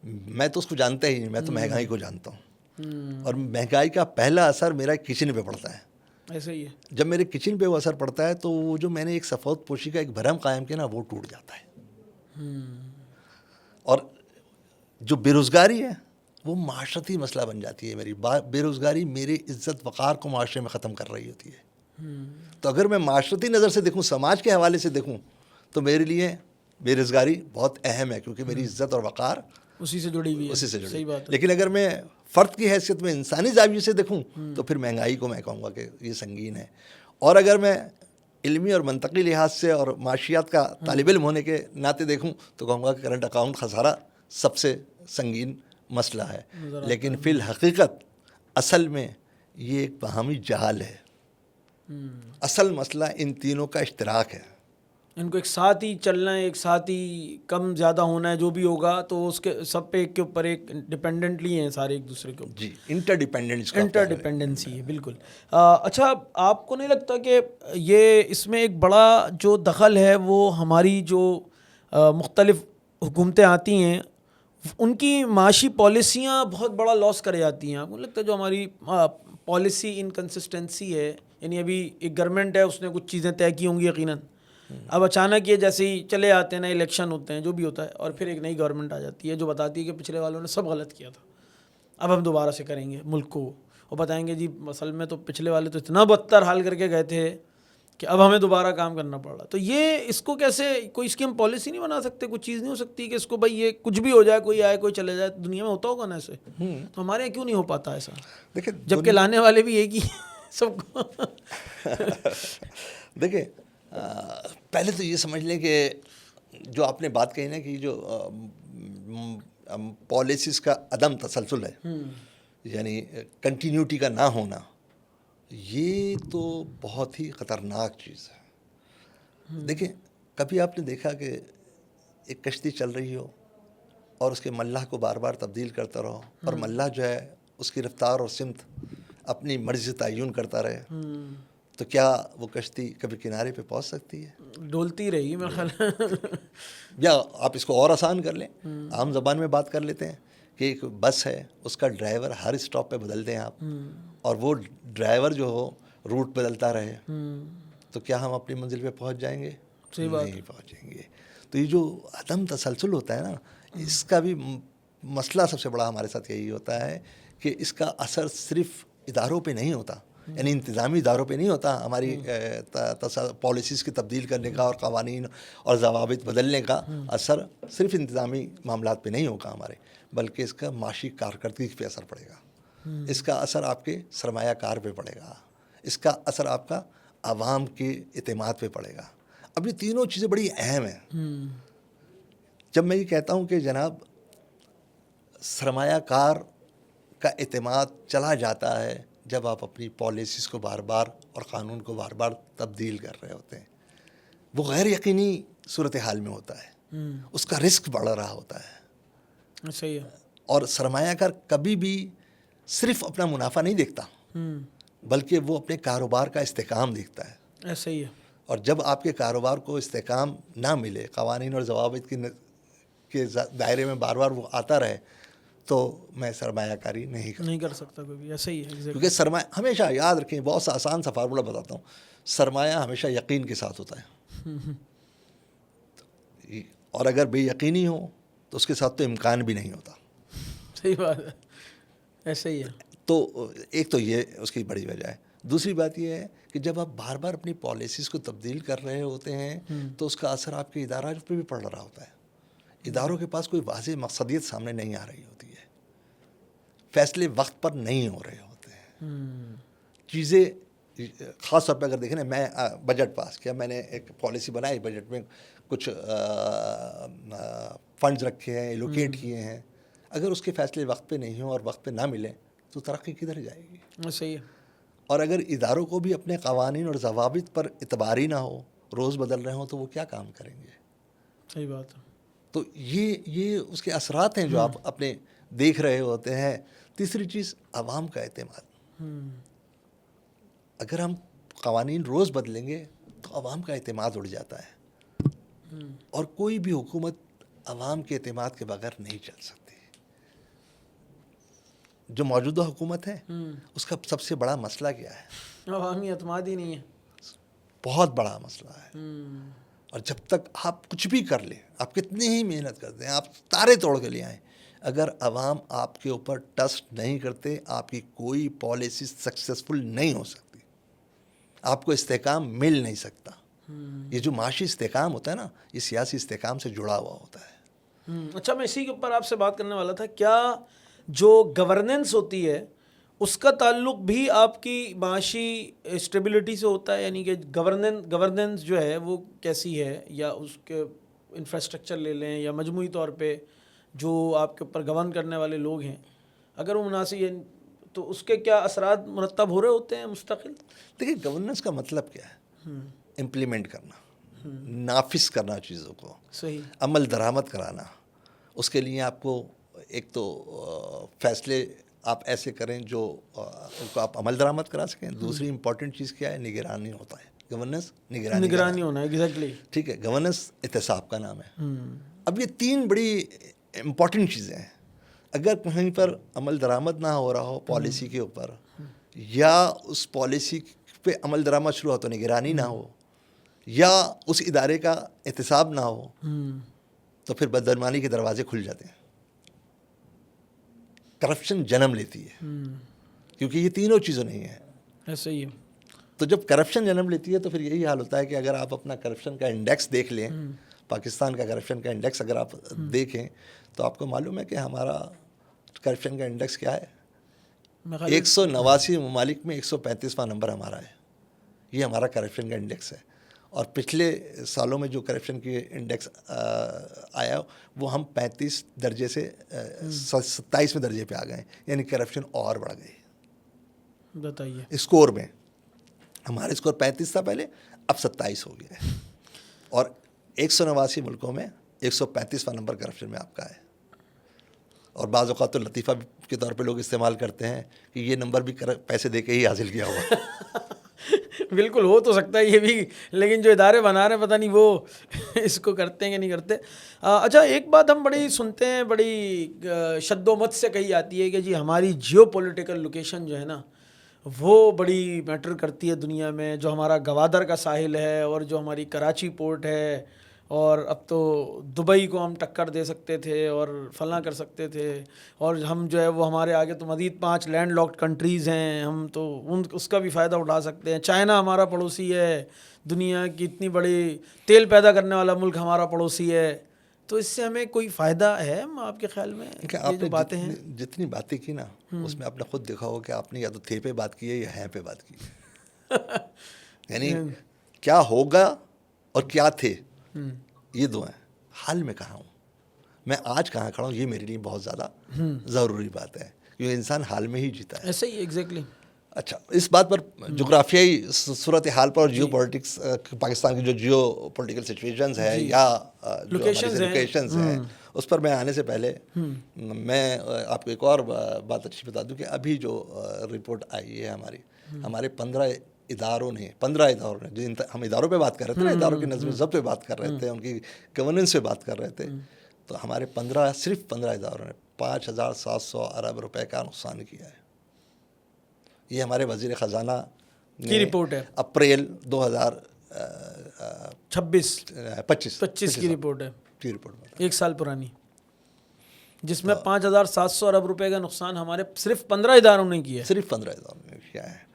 میں تو اس کو جانتا ہی نہیں، میں تو مہنگائی کو جانتا ہوں، اور مہنگائی کا پہلا اثر میرا کچن پہ پڑتا ہے. ایسے ہی ہے. جب میرے کچن پہ وہ اثر پڑتا ہے تو وہ جو میں نے ایک سفید پوشی کا ایک بھرم قائم کیا نا، وہ ٹوٹ جاتا ہے. اور جو بے روزگاری ہے وہ معاشرتی مسئلہ بن جاتی ہے. میری بے روزگاری میری عزت وقار کو معاشرے میں ختم کر رہی ہوتی ہے. تو اگر میں معاشرتی نظر سے دیکھوں، سماج کے حوالے سے دیکھوں، تو میرے لیے بے روزگاری بہت اہم ہے، کیونکہ میری عزت اور وقار اسی سے جڑی ہوئی ہے. اسی سے جڑی. صحیح بات ہے. لیکن اگر میں فرد کی حیثیت میں انسانی زاویے سے دیکھوں تو پھر مہنگائی کو میں کہوں گا کہ یہ سنگین ہے. اور اگر میں علمی اور منطقی لحاظ سے اور معاشیات کا طالب علم ہونے کے ناطے دیکھوں تو کہوں گا کہ کرنٹ اکاؤنٹ خسارہ سب سے سنگین مسئلہ ہے. لیکن فی الحقیقت اصل میں یہ ایک باہمی جہال ہے. اصل مسئلہ ان تینوں کا اشتراک ہے. ان کو ایک ساتھ ہی چلنا ہے، ایک ساتھ ہی کم زیادہ ہونا ہے. جو بھی ہوگا تو اس کے سب پہ ایک کے اوپر ایک ڈپینڈنٹلی ہیں سارے ایک دوسرے کے اوپر. جی، انٹر ڈپینڈنسی ہے. بالکل. اچھا، آپ کو نہیں لگتا کہ یہ اس میں ایک بڑا جو دخل ہے وہ ہماری جو مختلف حکومتیں آتی ہیں ان کی معاشی پالیسیاں بہت بڑا لاس کر جاتی ہیں. آپ کو لگتا ہے جو ہماری پالیسی انکنسسٹنسی ہے, یعنی ابھی ایک گورنمنٹ ہے, اس نے کچھ چیزیں طے کی ہوں گی یقیناً, اب اچانک یہ جیسے ہی چلے آتے ہیں نا, الیکشن ہوتے ہیں, جو بھی ہوتا ہے, اور پھر ایک نئی گورنمنٹ آ جاتی ہے جو بتاتی ہے کہ پچھلے والوں نے سب غلط کیا تھا, اب ہم دوبارہ سے کریں گے ملک کو, اور بتائیں گے جی اصل میں تو پچھلے والے تو اتنا بدتر حال کر کے گئے تھے کہ اب ہمیں دوبارہ کام کرنا پڑ رہا. تو یہ اس کو کیسے, کوئی اس کی ہم پالیسی نہیں بنا سکتے, کچھ چیز نہیں ہو سکتی کہ اس کو بھائی یہ کچھ بھی ہو جائے, کوئی آئے کوئی چلے جائے, دنیا میں ہوتا ہوگا نا ایسے, تو ہمارے یہاں کیوں نہیں ہو پاتا ایسا, دیکھیں جبکہ لانے والے بھی ایک ہی سب کو. دیکھیں پہلے تو یہ سمجھ لیں کہ جو آپ نے بات کہی نا کہ جو پالیسیز کا عدم تسلسل ہے, یعنی کنٹینیوٹی کا نہ ہونا, یہ تو بہت ہی خطرناک چیز ہے. دیکھیں کبھی آپ نے دیکھا کہ ایک کشتی چل رہی ہو اور اس کے ملاح کو بار بار تبدیل کرتا رہو, اور ملاح جو ہے اس کی رفتار اور سمت اپنی مرضی سے تعین کرتا رہے, تو کیا وہ کشتی کبھی کنارے پہ پہنچ سکتی ہے؟ ڈولتی رہے گی میرا خیال. یا آپ اس کو اور آسان کر لیں, عام زبان میں بات کر لیتے ہیں کہ ایک بس ہے, اس کا ڈرائیور ہر اسٹاپ پہ بدل دیں آپ, اور وہ ڈرائیور جو ہو روٹ بدلتا رہے, تو کیا ہم اپنی منزل پہ پہنچ جائیں گے؟ نہیں پہنچیں گے. تو یہ جو عدم تسلسل ہوتا ہے نا, اس کا بھی مسئلہ سب سے بڑا ہمارے ساتھ یہی ہوتا ہے کہ اس کا اثر صرف اداروں پہ نہیں ہوتا, یعنی انتظامی اداروں پہ نہیں ہوتا. ہماری پالیسیز کی تبدیل کرنے کا اور قوانین اور ضوابط بدلنے کا اثر صرف انتظامی معاملات پہ نہیں ہوگا ہمارے, بلکہ اس کا معاشی کارکردگی پہ اثر پڑے گا, اس کا اثر آپ کے سرمایہ کار پہ پڑے گا, اس کا اثر آپ کا عوام کے اعتماد پہ پڑے گا. اب یہ تینوں چیزیں بڑی اہم ہیں. جب میں یہ کہتا ہوں کہ جناب سرمایہ کار کا اعتماد چلا جاتا ہے جب آپ اپنی پالیسیز کو بار بار اور قانون کو بار بار تبدیل کر رہے ہوتے ہیں, وہ غیر یقینی صورتحال میں ہوتا ہے, اس کا رسک بڑھ رہا ہوتا ہے. صحیح ہے. اور سرمایہ کار کبھی بھی صرف اپنا منافع نہیں دیکھتا, بلکہ وہ اپنے کاروبار کا استحکام دیکھتا ہے. ایسا ہی ہے. اور جب آپ کے کاروبار کو استحکام نہ ملے, قوانین اور ضوابط کے دائرے میں بار بار وہ آتا رہے, تو میں سرمایہ کاری نہیں کر سکتا کوئی بھی. ایسا ہی ہے. کیونکہ سرمایہ ہمیشہ, یاد رکھیں, بہت سا آسان سا فارمولہ بتاتا ہوں, سرمایہ ہمیشہ یقین کے ساتھ ہوتا ہے, اور اگر بے یقینی ہو تو اس کے ساتھ تو امکان بھی نہیں ہوتا. صحیح بات ہے. ایسا ہی ہے. تو ایک تو یہ اس کی بڑی وجہ ہے. دوسری بات یہ ہے کہ جب آپ بار بار اپنی پالیسیز کو تبدیل کر رہے ہوتے ہیں تو اس کا اثر آپ کے ادارات پہ بھی پڑ رہا ہوتا ہے. اداروں کے پاس کوئی واضح مقصدیت سامنے نہیں آ رہی ہوتی ہے, فیصلے وقت پر نہیں ہو رہے ہوتے ہیں, چیزیں خاص طور پہ اگر دیکھیں نا, میں بجٹ پاس کیا, میں نے ایک پالیسی بنائی, بجٹ میں کچھ فنڈز رکھے ہیں, ایلوکیٹ کیے ہیں, اگر اس کے فیصلے وقت پہ نہیں ہوں اور وقت پہ نہ ملیں تو ترقی کدھر جائے گی؟ صحیح ہے. اور اگر اداروں کو بھی اپنے قوانین اور ضوابط پر اعتبار ہی نہ ہو, روز بدل رہے ہوں, تو وہ کیا کام کریں گے؟ صحیح بات ہے. تو یہ اس کے اثرات ہیں جو آپ اپنے دیکھ رہے ہوتے ہیں. تیسری چیز عوام کا اعتماد. اگر ہم قوانین روز بدلیں گے تو عوام کا اعتماد اڑ جاتا ہے, اور کوئی بھی حکومت عوام کے اعتماد کے بغیر نہیں چل سکتی. جو موجودہ حکومت ہے اس کا سب سے بڑا مسئلہ کیا ہے؟ عوامی اعتماد ہی نہیں ہے. بہت بڑا مسئلہ ہے. اور جب تک آپ کچھ بھی کر لیں, آپ کتنی ہی محنت کرتے ہیں, آپ تارے توڑ کے لے آئیں, اگر عوام آپ کے اوپر ٹرسٹ نہیں کرتے, آپ کی کوئی پالیسی سکسیسفل نہیں ہو سکتی, آپ کو استحکام مل نہیں سکتا. یہ جو معاشی استحکام ہوتا ہے نا, یہ سیاسی استحکام سے جڑا ہوا ہوتا ہے. اچھا, میں اسی کے اوپر آپ سے بات کرنے والا تھا. کیا جو گورننس ہوتی ہے اس کا تعلق بھی آپ کی معاشی اسٹیبلٹی سے ہوتا ہے؟ یعنی کہ گورننس جو ہے وہ کیسی ہے, یا اس کے انفراسٹرکچر لے لیں, یا مجموعی طور پہ جو آپ کے اوپر گورن کرنے والے لوگ ہیں, اگر وہ مناسب ہیں تو اس کے کیا اثرات مرتب ہو رہے ہوتے ہیں مستقل؟ دیکھیے گورننس کا مطلب کیا ہے؟ امپلیمنٹ کرنا, نافذ کرنا چیزوں کو, صحیح, عمل درآمد کرانا. اس کے لیے آپ کو ایک تو فیصلے آپ ایسے کریں جو ان کو آپ عمل درآمد کرا سکیں. دوسری امپورٹنٹ چیز کیا ہے؟ نگرانی ہوتا ہے. گورننس نگرانی ہونا ہے. ایگزیکٹلی. ٹھیک ہے. گورننس احتساب کا نام ہے. اب یہ تین بڑی امپورٹنٹ چیزیں ہیں. اگر کہیں پر عمل درآمد نہ ہو رہا ہو پالیسی کے اوپر, یا اس پالیسی پہ عمل درآمد شروع ہو تو نگرانی نہ ہو, یا اس ادارے کا احتساب نہ ہو, تو پھر بدعنوانی کے دروازے کھل جاتے ہیں, کرپشن جنم لیتی ہے, کیونکہ یہ تینوں چیزیں نہیں ہیں. ایسا ہی ہے. تو جب کرپشن جنم لیتی ہے تو پھر یہی حال ہوتا ہے کہ اگر آپ اپنا کرپشن کا انڈیکس دیکھ لیں, پاکستان کا کرپشن کا انڈیکس اگر آپ دیکھیں تو آپ کو معلوم ہے کہ ہمارا کرپشن کا انڈیکس کیا ہے. 189 ممالک میں 135واں نمبر ہمارا ہے. یہ ہمارا کرپشن کا انڈیکس ہے. اور پچھلے سالوں میں جو کرپشن کی انڈیکس آیا وہ ہم 35 درجے سے 27ویں درجے پہ آ گئے, یعنی کرپشن اور بڑھ گئی. بتائیے اسکور میں ہمارا اسکور 35 تھا پہلے, اب 27 ہو گیا ہے. اور 189 ملکوں میں 135واں نمبر کرپشن میں آپ کا ہے. اور بعض اوقات تو لطیفہ کے طور پہ لوگ استعمال کرتے ہیں کہ یہ نمبر بھی پیسے دے کے ہی حاصل کیا ہوا. بالکل ہو تو سکتا ہے یہ بھی, لیکن جو ادارے بنا رہے ہیں پتہ نہیں وہ اس کو کرتے ہیں کہ نہیں کرتے. اچھا, ایک بات ہم بڑی سنتے ہیں, بڑی شد و مت سے کہی جاتی ہے کہ جی ہماری جیو پولیٹیکل لوکیشن جو ہے نا وہ بڑی میٹر کرتی ہے دنیا میں. جو ہمارا گوادر کا ساحل ہے اور جو ہماری کراچی پورٹ ہے, اور اب تو دبئی کو ہم ٹکر دے سکتے تھے اور فلاں کر سکتے تھے, اور ہم جو ہے وہ ہمارے آگے تو مزید 5 لینڈ لاکڈ کنٹریز ہیں, ہم تو اس کا بھی فائدہ اٹھا سکتے ہیں. چائنا ہمارا پڑوسی ہے, دنیا کی اتنی بڑی تیل پیدا کرنے والا ملک ہمارا پڑوسی ہے. تو اس سے ہمیں کوئی فائدہ ہے آپ کے خیال میں؟ آپ نے باتیں ہیں جتنی باتیں کی نا اس میں آپ نے خود دیکھا ہو کہ آپ نے یا تو تھے پہ بات کی ہے یا ہیں پہ بات کی ہے. یعنی کیا ہوگا اور کیا تھے, یہ دو ہیں. حال میں کہاں ہوں میں, آج کہاں کھڑا ہوں, یہ میرے لیے بہت زیادہ ضروری بات ہے, کیونکہ انسان حال میں ہی جیتا ہے. ایسا ہی ایگزیکٹلی. اچھا, اس بات پر جغرافیائی صورت حال پر اور جیو پولیٹکس پاکستان کی جو جیو پولیٹیکل سچویشنز ہے یا جو لوکیشنز ہیں اس پر میں آنے سے پہلے میں آپ کو ایک اور بات اچھی بتا دوں کہ ابھی جو رپورٹ آئی ہے ہمارے 15 اداروں نے ہم اداروں پہ بات کر رہے تھے نا, اداروں کی نظم و ضبط پہ بات کر رہے تھے, ان کی گورننس پہ بات کر رہے تھے, تو ہمارے صرف 15 اداروں نے 5,700 ارب روپے کا نقصان کیا ہے. یہ ہمارے وزیر خزانہ کی رپورٹ ہے, اپریل 2025 کی رپورٹ ہے, کی رپورٹ 1 سال پرانی, جس میں 5,700 ارب روپے کا نقصان ہمارے صرف 15 اداروں نے کیا ہے. صرف 15 اداروں نے کیا ہے.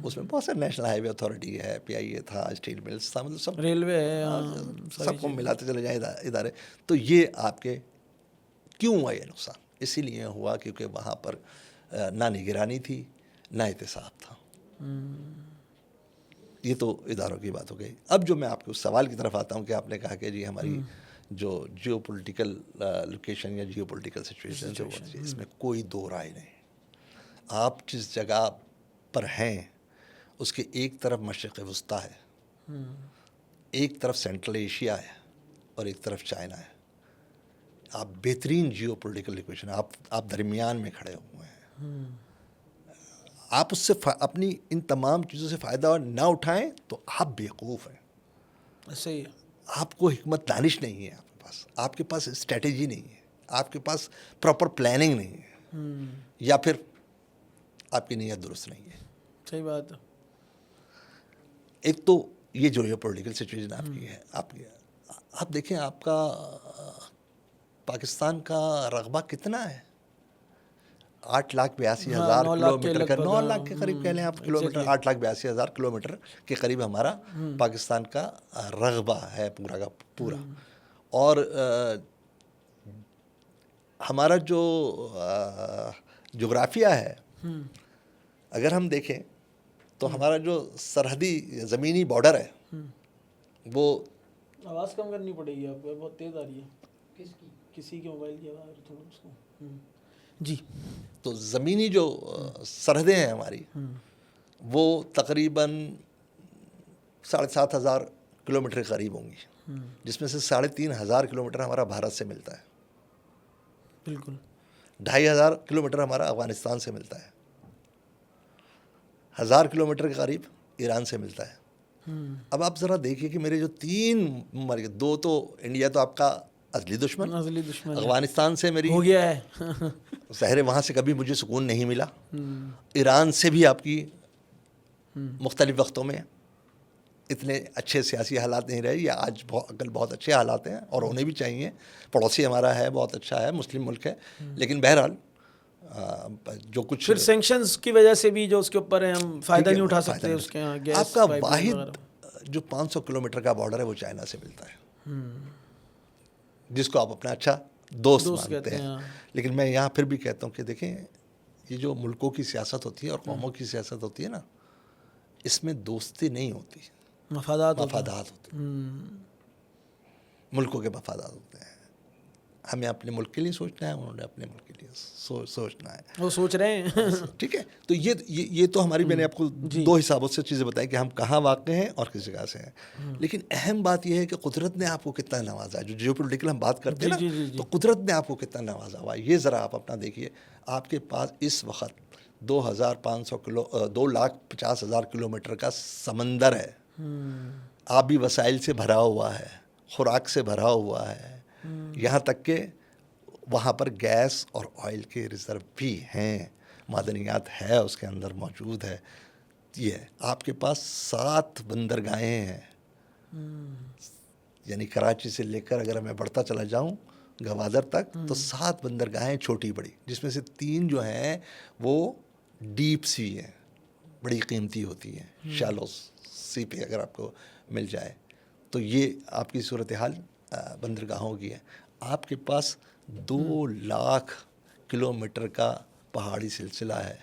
اس میں بہت سارے نیشنل ہائی وے اتھارٹی ہے, PIA تھا, اسٹیل ملز تھا, مطلب سب ریلوے ہے, سب کو ملاتے چلے جائیں ادارے. تو یہ آپ کے کیوں ہوا یہ نقصان؟ اسی لیے ہوا کیونکہ وہاں پر نہ نگرانی تھی نہ احتساب تھا. یہ تو اداروں کی بات ہو گئی. اب جو میں آپ کے اس سوال کی طرف آتا ہوں کہ آپ نے کہا کہ جی ہماری جو جیو پولیٹیکل لوکیشن یا جیو پولیٹیکل سچویشن جو ہوتی ہے, اس میں کوئی دو رائے نہیں. آپ جس جگہ پر ہیں اس کے ایک طرف مشرق وسطیٰ ہے, ایک طرف سینٹرل ایشیا ہے اور ایک طرف چائنا ہے. آپ بہترین جیو پولیٹیکل لوکیشن, آپ درمیان میں کھڑے ہوئے ہیں. آپ اس سے اپنی ان تمام چیزوں سے فائدہ نہ اٹھائیں تو آپ بیوقوف ہیں. صحیح. آپ کو حکمت دانش نہیں ہے آپ کے پاس اسٹریٹجی نہیں ہے, آپ کے پاس پراپر پلاننگ نہیں ہے, یا پھر آپ کی نیت درست نہیں ہے. صحیح بات ہے. ایک تو یہ جو ہے پولیٹیکل سچویشن آپ کی ہے, آپ دیکھیں آپ کا پاکستان کا رقبہ کتنا ہے, 8,82,000 کلومیٹر کا, 9 لاکھ کے قریب کہہ لیں آپ کلومیٹر, 8,82,000 کلومیٹر کے قریب ہمارا پاکستان کا رقبہ ہے پورا کا پورا. اور ہمارا جو جغرافیہ ہے اگر ہم دیکھیں تو ہمارا جو سرحدی زمینی بارڈر ہے وہ, آواز کم کرنی پڑے گی آپ کو, بہت تیز آ رہی ہے. کسی کے موبائل کی آواز تھوڑا اس کو. جی, تو زمینی جو سرحدیں ہیں ہماری وہ تقریباً 7,500 کلومیٹر کے قریب ہوں گی, جس میں سے 3,500 کلومیٹر ہمارا بھارت سے ملتا ہے. بالکل. 2,500 کلومیٹر ہمارا افغانستان سے ملتا ہے, 1,000 کلومیٹر کے قریب ایران سے ملتا ہے. اب آپ ذرا دیکھیے کہ میرے جو 3 ممالک, 2 تو انڈیا تو آپ کا ازلی دشمن. ازلی دشمن افغانستان سے میری ہو گیا ہے. ظاہر ہے وہاں سے کبھی مجھے سکون نہیں ملا. ایران سے بھی آپ کی مختلف وقتوں میں اتنے اچھے سیاسی حالات نہیں رہے. یا آج بہت اچھے حالات ہیں اور ہونے بھی چاہیے. پڑوسی ہمارا ہے, بہت اچھا ہے, مسلم ملک ہے. لیکن بہرحال جو کچھ پھر سینکشنز کی وجہ سے بھی جو اس کے اوپر ہے ہم فائدہ نہیں اٹھا سکتے اس کے. گیس آپ کا واحد جو 500 کلومیٹر کا بارڈر ہے وہ چائنا سے ملتا ہے, جس کو آپ اپنا اچھا دوست مانتے ہیں. لیکن میں یہاں پھر بھی کہتا ہوں کہ دیکھیں, یہ جو ملکوں کی سیاست ہوتی ہے اور قوموں کی سیاست ہوتی ہے نا, اس میں دوستی نہیں ہوتی, مفادات ہوتے ہیں. ملکوں کے مفادات ہوتے ہیں. ہمیں اپنے ملک کے لیے سوچنا ہے, انہوں نے اپنے ملک کے لیے سوچنا ہے. وہ سوچ رہے ہیں. ٹھیک ہے, تو یہ تو ہماری, میں نے آپ کو دو حسابوں سے چیزیں بتائی کہ ہم کہاں واقع ہیں اور کس جگہ سے ہیں. لیکن اہم بات یہ ہے کہ قدرت نے آپ کو کتنا نوازا ہے. جو جیو پولیٹیکل ہم بات کرتے ہیں نا, تو قدرت نے آپ کو کتنا نوازا ہوا ہے, یہ ذرا آپ اپنا دیکھیے. آپ کے پاس اس وقت 2,50,000 کلومیٹر کا سمندر ہے. آبی وسائل سے بھرا ہوا ہے, خوراک سے بھرا ہوا ہے. یہاں تک کہ وہاں پر گیس اور آئل کے ریزرو بھی ہیں, معدنیات ہے اس کے اندر موجود ہے. یہ آپ کے پاس 7 بندرگاہیں ہیں. یعنی کراچی سے لے کر اگر میں بڑھتا چلا جاؤں گوادر تک, تو 7 بندرگاہیں چھوٹی بڑی, جس میں سے 3 جو ہیں وہ ڈیپ سی ہیں, بڑی قیمتی ہوتی ہیں. شالو سی پہ اگر آپ کو مل جائے تو یہ آپ کی صورتحال بندرگاہوں کی ہے. آپ کے پاس 2 لاکھ کلومیٹر کا پہاڑی سلسلہ ہے,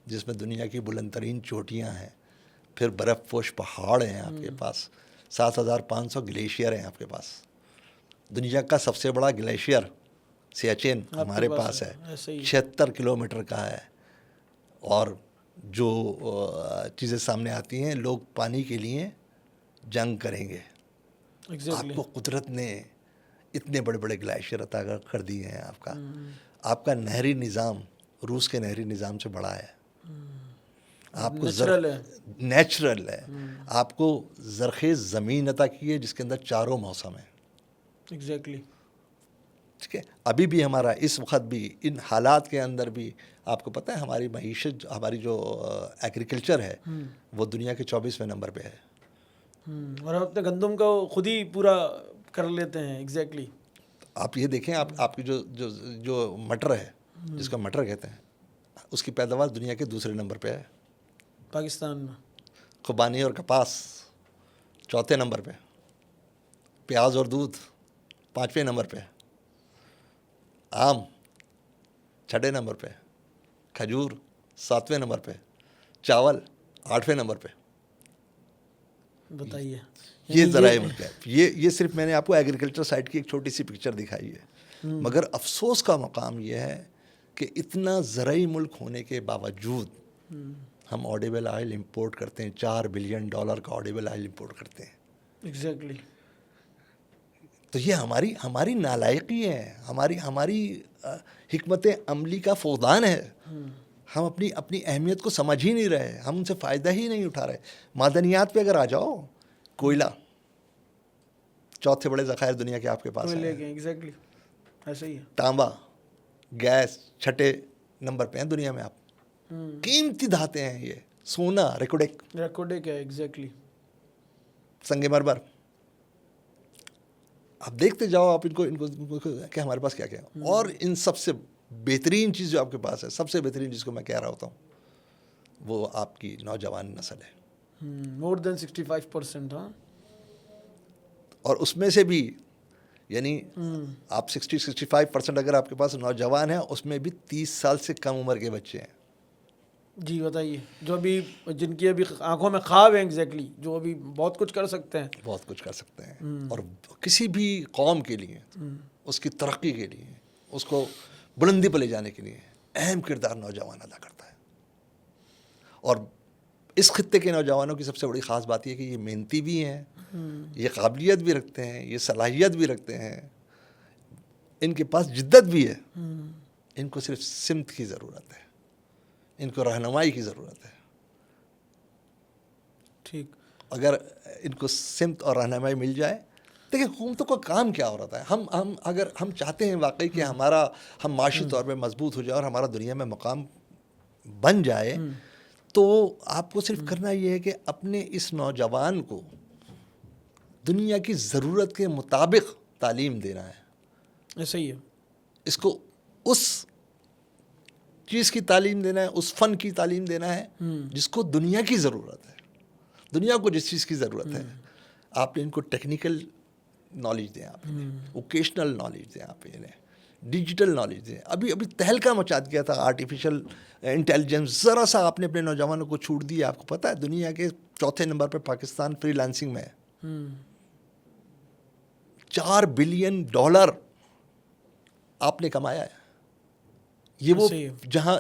جس میں دنیا کی بلند ترین چوٹیاں ہیں. پھر برف پوش پہاڑ ہیں آپ کے پاس. 7,500 گلیشیئر ہیں آپ کے پاس. دنیا کا سب سے بڑا گلیشیئر سیاچن ہمارے پاس ہے, 76 کلومیٹر کا ہے. اور جو چیزیں سامنے آتی ہیں, لوگ پانی کے لیے جنگ کریں گے. آپ کو قدرت نے اتنے بڑے بڑے گلیشیئر عطا کر دیے ہیں. آپ کا نہری نظام روس کے نہری نظام سے بڑا ہے. آپ کو نیچرل ہے. آپ کو زرخیز زمین عطا کی ہے, جس کے اندر 4 موسم ہیں. ایگزیکٹلی. ٹھیک ہے, ابھی بھی ہمارا اس وقت بھی ان حالات کے اندر بھی آپ کو پتہ ہے ہماری معیشت, ہماری جو ایگریکلچر ہے وہ دنیا کے 24ویں نمبر پہ ہے. اور ہم اپنے گندم کو خود ہی پورا کر لیتے ہیں. ایگزیکٹلی. آپ یہ دیکھیں, آپ کی جو مٹر ہے, جس کو مٹر کہتے ہیں, اس کی پیداوار دنیا کے 2 نمبر پہ ہے. پاکستان میں خوبانی اور کپاس 4 نمبر پہ, پیاز اور دودھ 5ویں نمبر پہ, آم 6 نمبر پہ, کھجور 7ویں نمبر پہ, چاول 8ویں نمبر پہ. بتائیے, یہ زرعی ملک ہے. یہ صرف میں نے آپ کو ایگریکلچر سائٹ کی ایک چھوٹی سی پکچر دکھائی ہے. مگر افسوس کا مقام یہ ہے کہ اتنا زرعی ملک ہونے کے باوجود ہم آڈیبل آئل امپورٹ کرتے ہیں. $4 بلین کا آڈیبل آئل امپورٹ کرتے ہیں. ایگزیکٹلی. تو یہ ہماری نالائقی ہے, ہماری حکمت عملی کا فقدان ہے. ہم اپنی اہمیت کو سمجھ ہی نہیں رہے, ہم ان سے فائدہ ہی نہیں اٹھا رہے. معدنیات پہ اگر آ جاؤ, کوئلہ 4تھے بڑے ذخائر دنیا کے آپ کے پاس ہیں. ایگزیکٹلی ایسا ہی ہے. تانبا, گیس 6 نمبر پہ ہیں دنیا میں. آپ قیمتی دھاتیں ہیں یہ. سونا, ریکوڈک ہے. ایگزیکٹلی. سنگ مرمر. آپ دیکھتے جاؤ, آپ ان کو کہ ہمارے پاس کیا کیا. اور ان سب سے بہترین چیز جو آپ کے پاس ہے, سب سے بہترین چیز کو میں کہہ رہا ہوتا ہوں, وہ آپ کی نوجوان نسل ہے. مور دین 65%. ہاں. اور اس میں سے بھی یعنی آپ 60-65% اگر آپ کے پاس نوجوان ہیں, اس میں بھی 30 سال سے کم عمر کے بچے ہیں. جی بتائیے, جو ابھی جن کی ابھی آنکھوں میں خواب ہیں. ایگزیکٹلی. جو ابھی بہت کچھ کر سکتے ہیں. بہت کچھ کر سکتے ہیں. اور کسی بھی قوم کے لیے, اس کی ترقی کے لیے, اس کو بلندی پہ لے جانے کے لیے اہم کردار نوجوان ادا کرتا ہے. اور اس خطے کے نوجوانوں کی سب سے بڑی خاص بات یہ ہے کہ یہ محنتی بھی ہیں, یہ قابلیت بھی رکھتے ہیں, یہ صلاحیت بھی رکھتے ہیں, ان کے پاس جدت بھی ہے. ان کو صرف سمت کی ضرورت ہے, ان کو رہنمائی کی ضرورت ہے. ٹھیک. اگر ان کو سمت اور رہنمائی مل جائے دیکھیں حکومتوں کا کام کیا ہو رہا ہے. ہم اگر ہم چاہتے ہیں واقعی کہ ہم معاشی طور پہ مضبوط ہو جائے اور ہمارا دنیا میں مقام بن جائے, تو آپ کو صرف کرنا یہ ہے کہ اپنے اس نوجوان کو دنیا کی ضرورت کے مطابق تعلیم دینا ہے. ایسا ہی ہے. اس کو اس چیز کی تعلیم دینا ہے, اس فن کی تعلیم دینا ہے جس کو دنیا کی ضرورت ہے. دنیا کو جس چیز کی ضرورت ہے, آپ ان کو ٹیکنیکل نالج دیں, آپ ووکیشنل نالج دیں, آپ انہیں ڈیجیٹل نالج دیں. ابھی تہلکہ مچا دیا تھا آرٹیفیشل انٹیلیجنس, ذرا سا آپ نے اپنے نوجوانوں کو چھوٹ دی. آپ کو پتہ ہے دنیا کے 4تھے نمبر پہ پاکستان فری لانسنگ میں ہے. $4 بلین آپ نے کمایا ہے. یہ وہ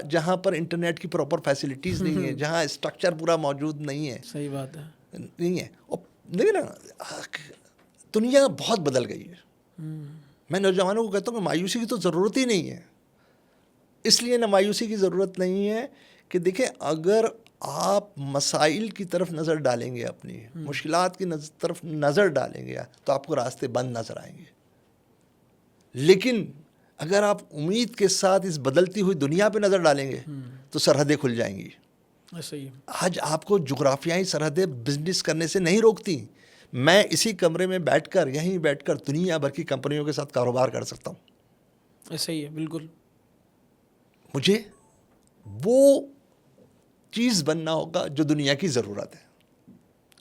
جہاں پر انٹرنیٹ کی پراپر فیسلٹیز نہیں ہے, جہاں اسٹرکچر پورا موجود نہیں ہے. صحیح بات ہے, نہیں ہے. اور دیکھیں نا, دنیا بہت بدل گئی ہے. میں نوجوانوں کو کہتا ہوں کہ مایوسی کی تو ضرورت ہی نہیں ہے. اس لیے نہ مایوسی کی ضرورت نہیں ہے کہ دیکھیں اگر آپ مسائل کی طرف نظر ڈالیں گے, اپنی مشکلات کی طرف نظر ڈالیں گے, تو آپ کو راستے بند نظر آئیں گے. لیکن اگر آپ امید کے ساتھ اس بدلتی ہوئی دنیا پہ نظر ڈالیں گے تو سرحدیں کھل جائیں گی. صحیح. آج آپ کو جغرافیائی سرحدیں بزنس کرنے سے نہیں روکتی. میں اسی کمرے میں بیٹھ کر, یہیں بیٹھ کر دنیا بھر کی کمپنیوں کے ساتھ کاروبار کر سکتا ہوں. ایسا ہی ہے, بالکل. مجھے وہ چیز بننا ہوگا جو دنیا کی ضرورت ہے.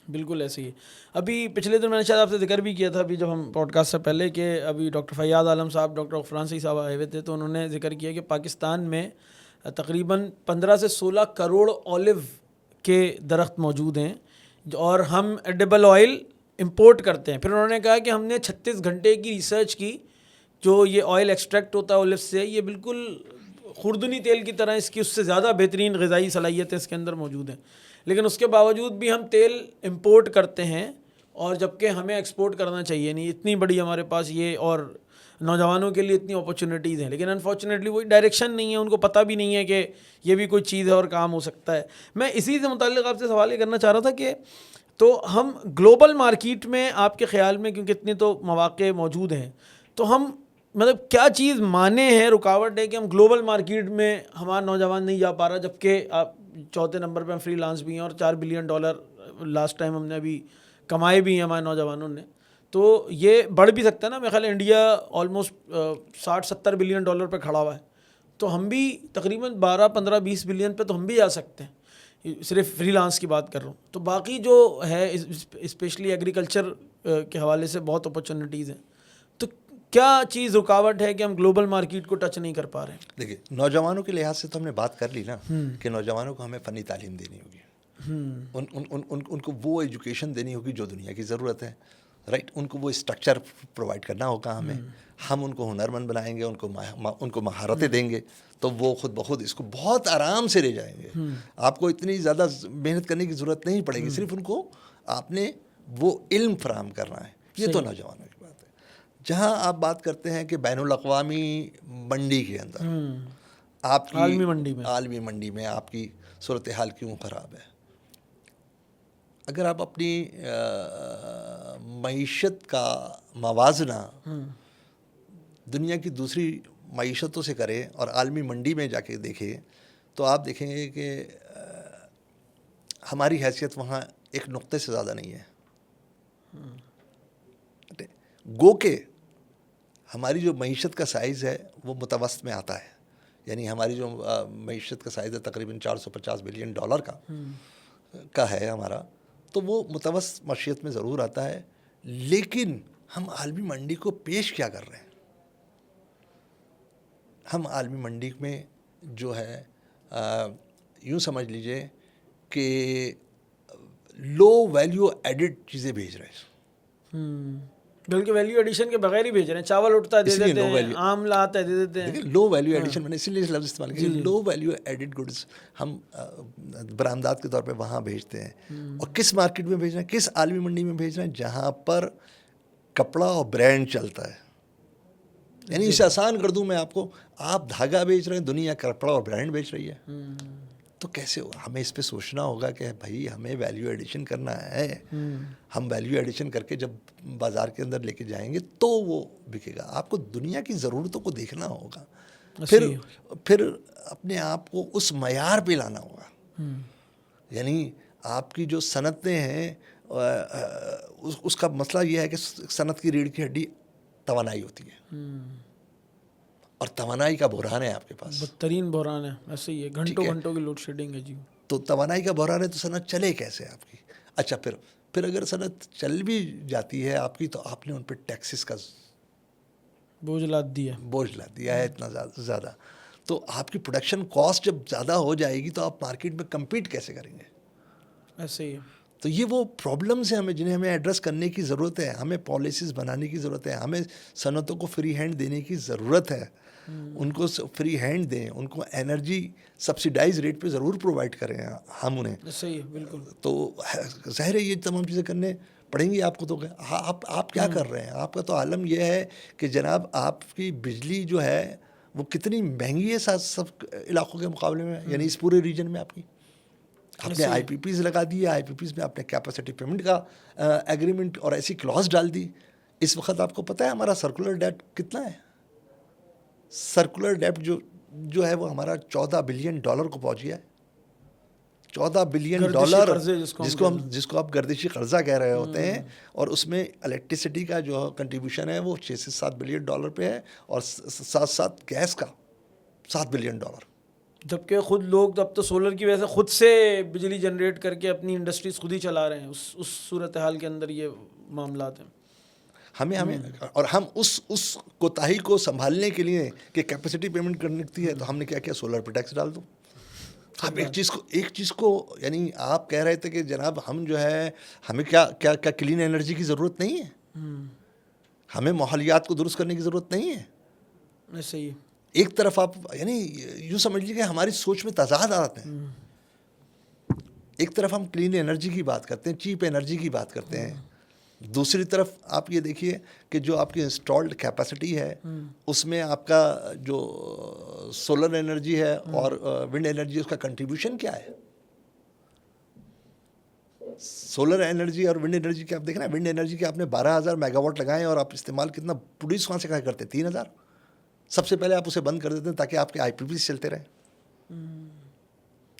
بالکل ایسے ہی. ابھی پچھلے دن میں نے شاید آپ سے ذکر بھی کیا تھا ابھی جب ہم پوڈ کاسٹ سے پہلے, کہ ابھی ڈاکٹر فیاض عالم صاحب, ڈاکٹر غفران صحیح صاحب آئے ہوئے تھے, تو انہوں نے ذکر کیا کہ پاکستان میں تقریباً 15 سے 16 کروڑ اولیو کے درخت موجود ہیں, اور ہم ایڈیبل آئل امپورٹ کرتے ہیں. پھر انہوں نے کہا کہ ہم نے 36 گھنٹے کی ریسرچ کی, جو یہ آئل ایکسٹریکٹ ہوتا ہے اولیو سے, یہ بالکل خوردنی تیل کی طرح, اس کی اس سے زیادہ بہترین غذائی صلاحیتیں اس کے اندر موجود ہیں. لیکن اس کے باوجود بھی ہم تیل امپورٹ کرتے ہیں, اور جبکہ ہمیں ایکسپورٹ کرنا چاہیے نہیں. اتنی بڑی ہمارے پاس یہ, اور نوجوانوں کے لیے اتنی اپرچونیٹیز ہیں, لیکن انفارچونیٹلی وہی ڈائریکشن نہیں ہے, ان کو پتہ بھی نہیں ہے کہ یہ بھی کوئی چیز ہے اور کام ہو سکتا ہے. میں اسی سے متعلق آپ سے سوال یہ کرنا چاہ رہا تھا کہ تو ہم گلوبل مارکیٹ میں آپ کے خیال میں, کیونکہ اتنے تو مواقع موجود ہیں, تو ہم مطلب کیا چیز مانے ہیں, رکاوٹ ہے کہ ہم گلوبل مارکیٹ میں ہمارا نوجوان نہیں جا پا رہا, جبکہ آپ 4تھے نمبر پہ ہم فری لانس بھی ہیں, اور $4 بلین لاسٹ ٹائم ہم نے ابھی کمائے بھی ہیں ہمارے نوجوانوں نے. تو یہ بڑھ بھی سکتا ہے نا. میرے خیال انڈیا آلموسٹ 60-70 بلین ڈالر پہ کھڑا ہوا ہے, تو ہم بھی تقریباً 12-15-20 بلین پہ تو ہم بھی جا سکتے ہیں. صرف فری لانس کی بات کر رہا ہوں. تو باقی جو ہے اسپیشلی ایگریکلچر کے حوالے سے بہت اپرچونیٹیز ہیں. تو کیا چیز رکاوٹ ہے کہ ہم گلوبل مارکیٹ کو ٹچ نہیں کر پا رہے ہیں؟ دیکھیے, نوجوانوں کے لحاظ سے تو ہم نے بات کر لی نا, کہ نوجوانوں کو ہمیں فنی تعلیم دینی ہوگی. ان کو وہ ایجوکیشن دینی ہوگی جو دنیا کی ضرورت ہے, رائٹ. ان کو وہ اسٹرکچر پرووائڈ کرنا ہوگا ہمیں. ہم ان کو ہنرمند بنائیں گے, ان کو مہارتیں دیں گے, تو وہ خود بخود اس کو بہت آرام سے لے جائیں گے. آپ کو اتنی زیادہ محنت کرنے کی ضرورت نہیں پڑے گی, صرف ان کو آپ نے وہ علم فراہم کرنا ہے. یہ تو نوجوانوں کی بات ہے. جہاں آپ بات کرتے ہیں کہ بین الاقوامی منڈی کے اندر آپ کی عالمی منڈی میں آپ کی صورتحال کیوں خراب ہے. اگر آپ اپنی معیشت کا موازنہ دنیا کی دوسری معیشتوں سے کریں اور عالمی منڈی میں جا کے دیکھیں, تو آپ دیکھیں گے کہ ہماری حیثیت وہاں ایک نقطے سے زیادہ نہیں ہے. گو کہ ہماری جو معیشت کا سائز ہے وہ متوسط میں آتا ہے. یعنی ہماری جو معیشت کا سائز ہے تقریباً $450 بلین کا ہے ہمارا, تو وہ متوسط معیشت میں ضرور آتا ہے. لیکن ہم عالمی منڈی کو پیش کیا کر رہے ہیں؟ ہم عالمی منڈی میں جو ہے یوں سمجھ لیجئے کہ لو ویلیو ایڈڈ چیزیں بھیج رہے ہیں. بلکہ ویلیو ایڈیشن کے بغیر ہی بھیج رہے ہیں. چاول اٹھتا ہے دے دیتے ہیں, آم لاتا ہے دے دیتے ہیں. لو ویلیو ایڈیشن, میں نے اسی لیے لفظ استعمال کیا. لو ویلیو ایڈڈ گڈس ہم برآمدات کے طور پہ وہاں بھیجتے ہیں. اور کس مارکیٹ میں بھیج رہے ہیں, کس عالمی منڈی میں بھیج رہے ہیں؟ جہاں پر کپڑا اور برانڈ چلتا ہے. یعنی اسے آسان کر دوں میں آپ کو, آپ دھاگا بیچ رہے ہیں, دنیا کپڑا اور برانڈ بیچ رہی ہے. تو کیسے ہوگا؟ ہمیں اس پہ سوچنا ہوگا کہ بھائی ہمیں ویلیو ایڈیشن کرنا ہے. ہم ویلیو ایڈیشن کر کے جب بازار کے اندر لے کے جائیں گے تو وہ بکے گا. آپ کو دنیا کی ضرورتوں کو دیکھنا ہوگا, پھر اپنے آپ کو اس معیار پہ لانا ہوگا. یعنی آپ کی جو صنعتیں ہیں اس کا مسئلہ یہ ہے کہ صنعت کی ریڑھ کی ہڈی توانائی ہوتی ہے, اور توانائی کا بحران ہے آپ کے پاس, بدترین بحران ہے. ایسے ہی ہے, گھنٹوں کی لوڈ شیڈنگ ہے جی. تو توانائی کا بحران ہے تو صنعت چلے کیسے آپ کی؟ اچھا پھر اگر صنعت چل بھی جاتی ہے آپ کی تو آپ نے ان پہ ٹیکسز کا بوجھ لاد دیا ہے اتنا زیادہ, تو آپ کی پروڈکشن کاسٹ جب زیادہ ہو جائے گی تو آپ مارکیٹ میں کمپیٹ کیسے کریں گے؟ ایسے ہی ہے. تو یہ وہ پرابلمس ہیں جنہیں ہمیں ایڈریس کرنے کی ضرورت ہے. ہمیں پالیسیز بنانے کی ضرورت ہے. ہمیں صنعتوں کو فری ہینڈ دینے کی ضرورت ہے. ان کو فری ہینڈ دیں, ان کو انرجی سبسیڈائز ریٹ پہ ضرور پرووائڈ کریں ہم انہیں. صحیح ہے, بالکل. تو ظاہر ہے یہ تمام چیزیں کرنے پڑیں گی آپ کو. تو آپ کیا کر رہے ہیں؟ آپ کا تو عالم یہ ہے کہ جناب آپ کی بجلی جو ہے وہ کتنی مہنگی ہے سب علاقوں کے مقابلے میں, یعنی اس پورے ریجن میں آپ نے آئی پی پیز لگا دی. آئی پی پیز میں آپ نے کیپیسٹی پیمنٹ کا ایگریمنٹ اور ایسی کلاس ڈال دی. اس وقت آپ کو پتہ ہے ہمارا سرکولر ڈیٹ کتنا ہے؟ سرکولر ڈیٹ جو ہے وہ ہمارا $14 بلین کو پہنچ گیا ہے. $14 بلین جس کو آپ گردشی قرضہ کہہ رہے ہوتے ہیں, اور اس میں الیکٹریسٹی کا جو کنٹریبیوشن ہے وہ $6 سے $7 بلین پہ ہے, اور ساتھ گیس کا $7 بلین. جبکہ خود لوگ اب تو سولر کی وجہ سے خود سے بجلی جنریٹ کر کے اپنی انڈسٹریز خود ہی چلا رہے ہیں. اس صورتحال کے اندر یہ معاملات ہیں. ہمیں اور ہم اس کوتاہی کو سنبھالنے کے لیے کہ کیپیسٹی پیمنٹ کرنی ہے تو ہم نے کیا کیا, سولر پہ ٹیکس ڈال دو. ہم ایک چیز کو یعنی آپ کہہ رہے تھے کہ جناب ہم جو ہے ہمیں کیا کلین انرجی کی ضرورت نہیں ہے, ہمیں ماحولیات کو درست کرنے کی ضرورت نہیں ہے. صحیح. ایک طرف آپ یعنی یوں سمجھ لیجیے کہ ہماری سوچ میں تضاد آتے ہیں. ایک طرف ہم کلین انرجی کی بات کرتے ہیں, چیپ انرجی کی بات کرتے ہیں, دوسری طرف آپ یہ دیکھیے کہ جو آپ کی انسٹالڈ کیپیسٹی ہے اس میں آپ کا جو سولر انرجی ہے اور ونڈ انرجی اس کا کنٹریبیوشن کیا ہے. سولر انرجی اور ونڈ انرجی کے آپ دیکھ رہے ہیں, ونڈ انرجی کے آپ نے 12,000 میگا واٹ لگائے اور آپ استعمال کتنا پروڈیوس کہاں سے کرتے ہیں؟ 3,000. سب سے پہلے آپ اسے بند کر دیتے ہیں تاکہ آپ کے آئی پی پیز چلتے رہیں,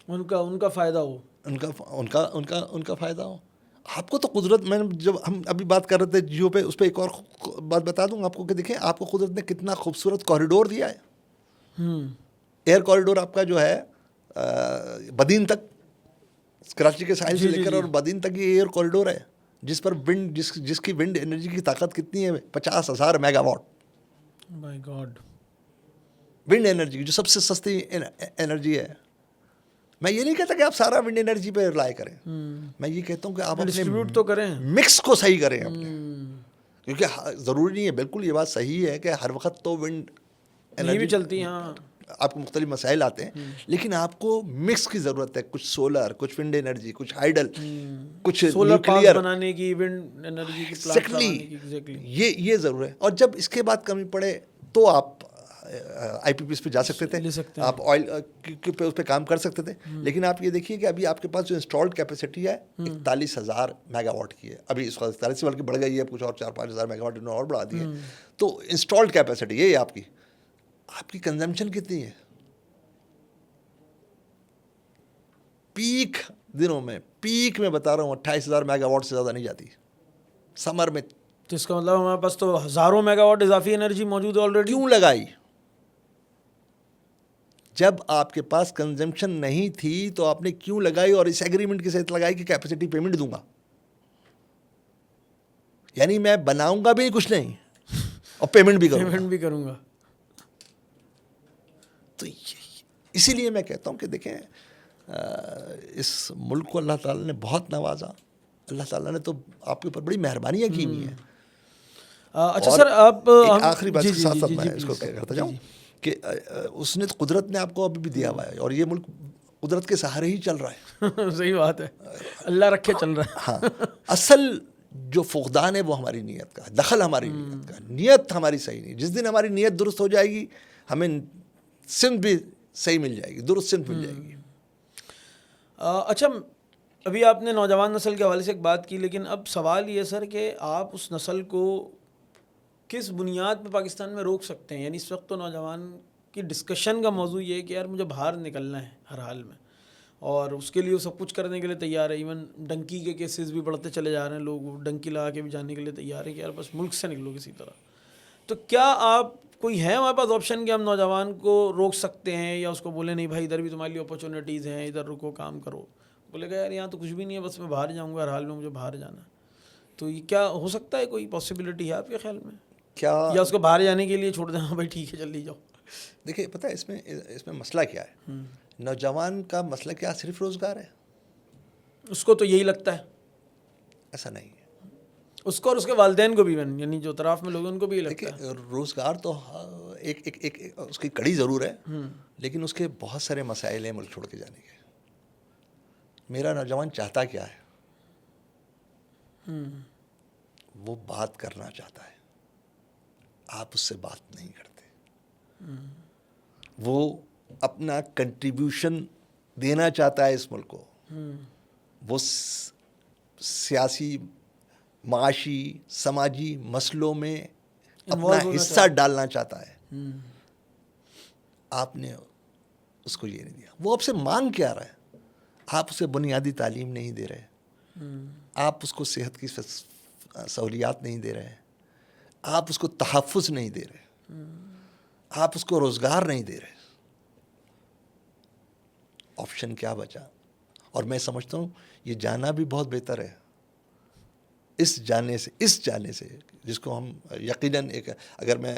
ان کا فائدہ ہو, ان کا فائدہ ہو. آپ کو تو قدرت, میں جب ہم ابھی بات کر رہے تھے جیو پہ, اس پہ ایک اور بات بتا دوں آپ کو کہ دیکھیں آپ کو قدرت نے کتنا خوبصورت کوریڈور دیا ہے. ایئر کوریڈور آپ کا جو ہے بدین تک, کراچی کے ساحل سے لے کر اور بدین تک یہ ایئر کوریڈور ہے جس پر ونڈ جس کی ونڈ انرجی کی طاقت کتنی ہے 50,000 mega watt. My God. Wind energy جو سب سے سستی انرجی ہے. میں یہ نہیں کہتا کہ آپ سارا ونڈ انرجی پہ رائے کریں, میں یہ کہتا ہوں کہ آپ ڈسٹریبیوٹ تو کریں, مکس کو صحیح کریں اپنے, کیونکہ ضروری نہیں ہے, بالکل یہ بات صحیح ہے کہ ہر وقت تو ونڈ انرجی بھی چلتی ہیں, آپ کو مختلف مسائل آتے ہیں, لیکن آپ کو مکس کی ضرورت ہے. کچھ سولر, کچھ ونڈ انرجی, کچھ ہائیڈل, کچھ نیوکلیئر بنانے کی, ونڈ انرجی کی پلانٹ بنانے کی, یہ ضرور ہے. اور جب اس کے بعد کمی پڑے تو آپ آئی پی پیز پہ جا سکتے تھے, آپ آئل پہ اس پہ کام کر سکتے تھے. لیکن آپ یہ دیکھیے کہ ابھی آپ کے پاس جو انسٹالڈ کیپیسٹی ہے 41,000 میگا واٹ کی ہے. ابھی اس وقت 41 سے بلکہ بڑھ گئی ہے, کچھ اور 4-5,000 میگا واٹ انہوں نے اور بڑھا دی ہے. تو انسٹالڈ کیپیسٹی یہ ہے آپ کی کنزمپشن کتنی ہے؟ پیک دنوں میں, پیک میں بتا رہا ہوں 28,000 میگا واٹ سے زیادہ نہیں جاتی سمر میں. تو اس کا مطلب ہمارے پاس تو ہزاروں میگا واٹ اضافی انرجی موجود ہے آلریڈی. کیوں لگائی؟ جب آپ کے پاس کنزمپشن نہیں تھی تو آپ نے کیوں لگائی, اور اس ایگریمنٹ کے ساتھ لگائی کہ کیپیسٹی پیمنٹ دوں گا, یعنی میں بناؤں گا بھی کچھ نہیں اور پیمنٹ بھی کروں گا. تو اسی لیے میں کہتا ہوں کہ دیکھیں اس ملک کو اللہ تعالیٰ نے بہت نوازا. اللہ تعالیٰ نے تو آپ کے اوپر بڑی مہربانیاں کی ہوئی ہیں. اچھا سر, آپ آخری بات کے ساتھ ساتھ میں اس کو کرتا جاؤں کہ اس نے قدرت نے آپ کو ابھی بھی دیا ہوا ہے, اور یہ ملک قدرت کے سہارے ہی چل رہا ہے. صحیح بات ہے, اللہ رکھے چل رہا ہے. ہاں, اصل جو فقدان ہے وہ ہماری نیت کا, دخل ہماری نیت کا. نیت ہماری صحیح نہیں. جس دن ہماری نیت درست ہو جائے گی ہمیں سمت بھی صحیح مل جائے گی, درست سمت مل جائے گی. اچھا، ابھی آپ نے نوجوان نسل کے حوالے سے ایک بات کی، لیکن اب سوال یہ سر کہ آپ اس نسل کو کس بنیاد پہ پاکستان میں روک سکتے ہیں؟ یعنی اس وقت تو نوجوان کی ڈسکشن کا موضوع یہ ہے کہ یار مجھے باہر نکلنا ہے ہر حال میں، اور اس کے لیے وہ سب کچھ کرنے کے لیے تیار ہے. ایون ڈنکی کے کیسز بھی بڑھتے چلے جا رہے ہیں، لوگ ڈنکی لگا کے بھی جانے کے لیے تیار ہیں کہ یار بس ملک سے نکلو کسی طرح. تو کیا آپ کوئی ہے ہمارے پاس آپشن کہ ہم نوجوان کو روک سکتے ہیں، یا اس کو بولے نہیں بھائی ادھر بھی تمہارے لیے اپرچونیٹیز ہیں، ادھر رکو کام کرو؟ بولے گا یار یہاں تو کچھ بھی نہیں ہے، بس میں باہر جاؤں گا، ہر حال میں مجھے باہر جانا ہے. تو یہ کیا ہو سکتا ہے؟ کوئی پاسبلٹی ہے آپ کے خیال میں، کیا یا اس کو باہر جانے کے لیے چھوڑ دیں، ہاں بھائی ٹھیک ہے جلدی جاؤ؟ دیکھیے پتہ ہے اس میں مسئلہ کیا ہے. نوجوان کا مسئلہ کیا صرف روزگار ہے؟ اس کو تو یہی لگتا ہے. ایسا نہیں ہے. اس کو اور اس کے والدین کو بھی، یعنی جو اطراف میں لوگ ہیں ان کو بھی یہی لگتا ہے. دیکھیے روزگار تو ایک اس کی کڑی ضرور ہے، لیکن اس کے بہت سارے مسائل ہیں ملک چھوڑ کے جانے کے. میرا نوجوان چاہتا کیا ہے؟ وہ بات کرنا چاہتا ہے، آپ اس سے بات نہیں کرتے. وہ اپنا کنٹریبیوشن دینا چاہتا ہے اس ملک کو. وہ سیاسی، معاشی، سماجی مسئلوں میں اپنا حصہ ڈالنا چاہتا ہے. آپ نے اس کو یہ نہیں دیا. وہ آپ سے مانگ کیا رہا ہے؟ آپ اسے بنیادی تعلیم نہیں دے رہے، آپ اس کو صحت کی سہولیات نہیں دے رہے، آپ اس کو تحفظ نہیں دے رہے، آپ اس کو روزگار نہیں دے رہے. آپشن کیا بچا؟ اور میں سمجھتا ہوں یہ جانا بھی بہت بہتر ہے. اس جانے سے جس کو ہم یقیناً ایک، اگر میں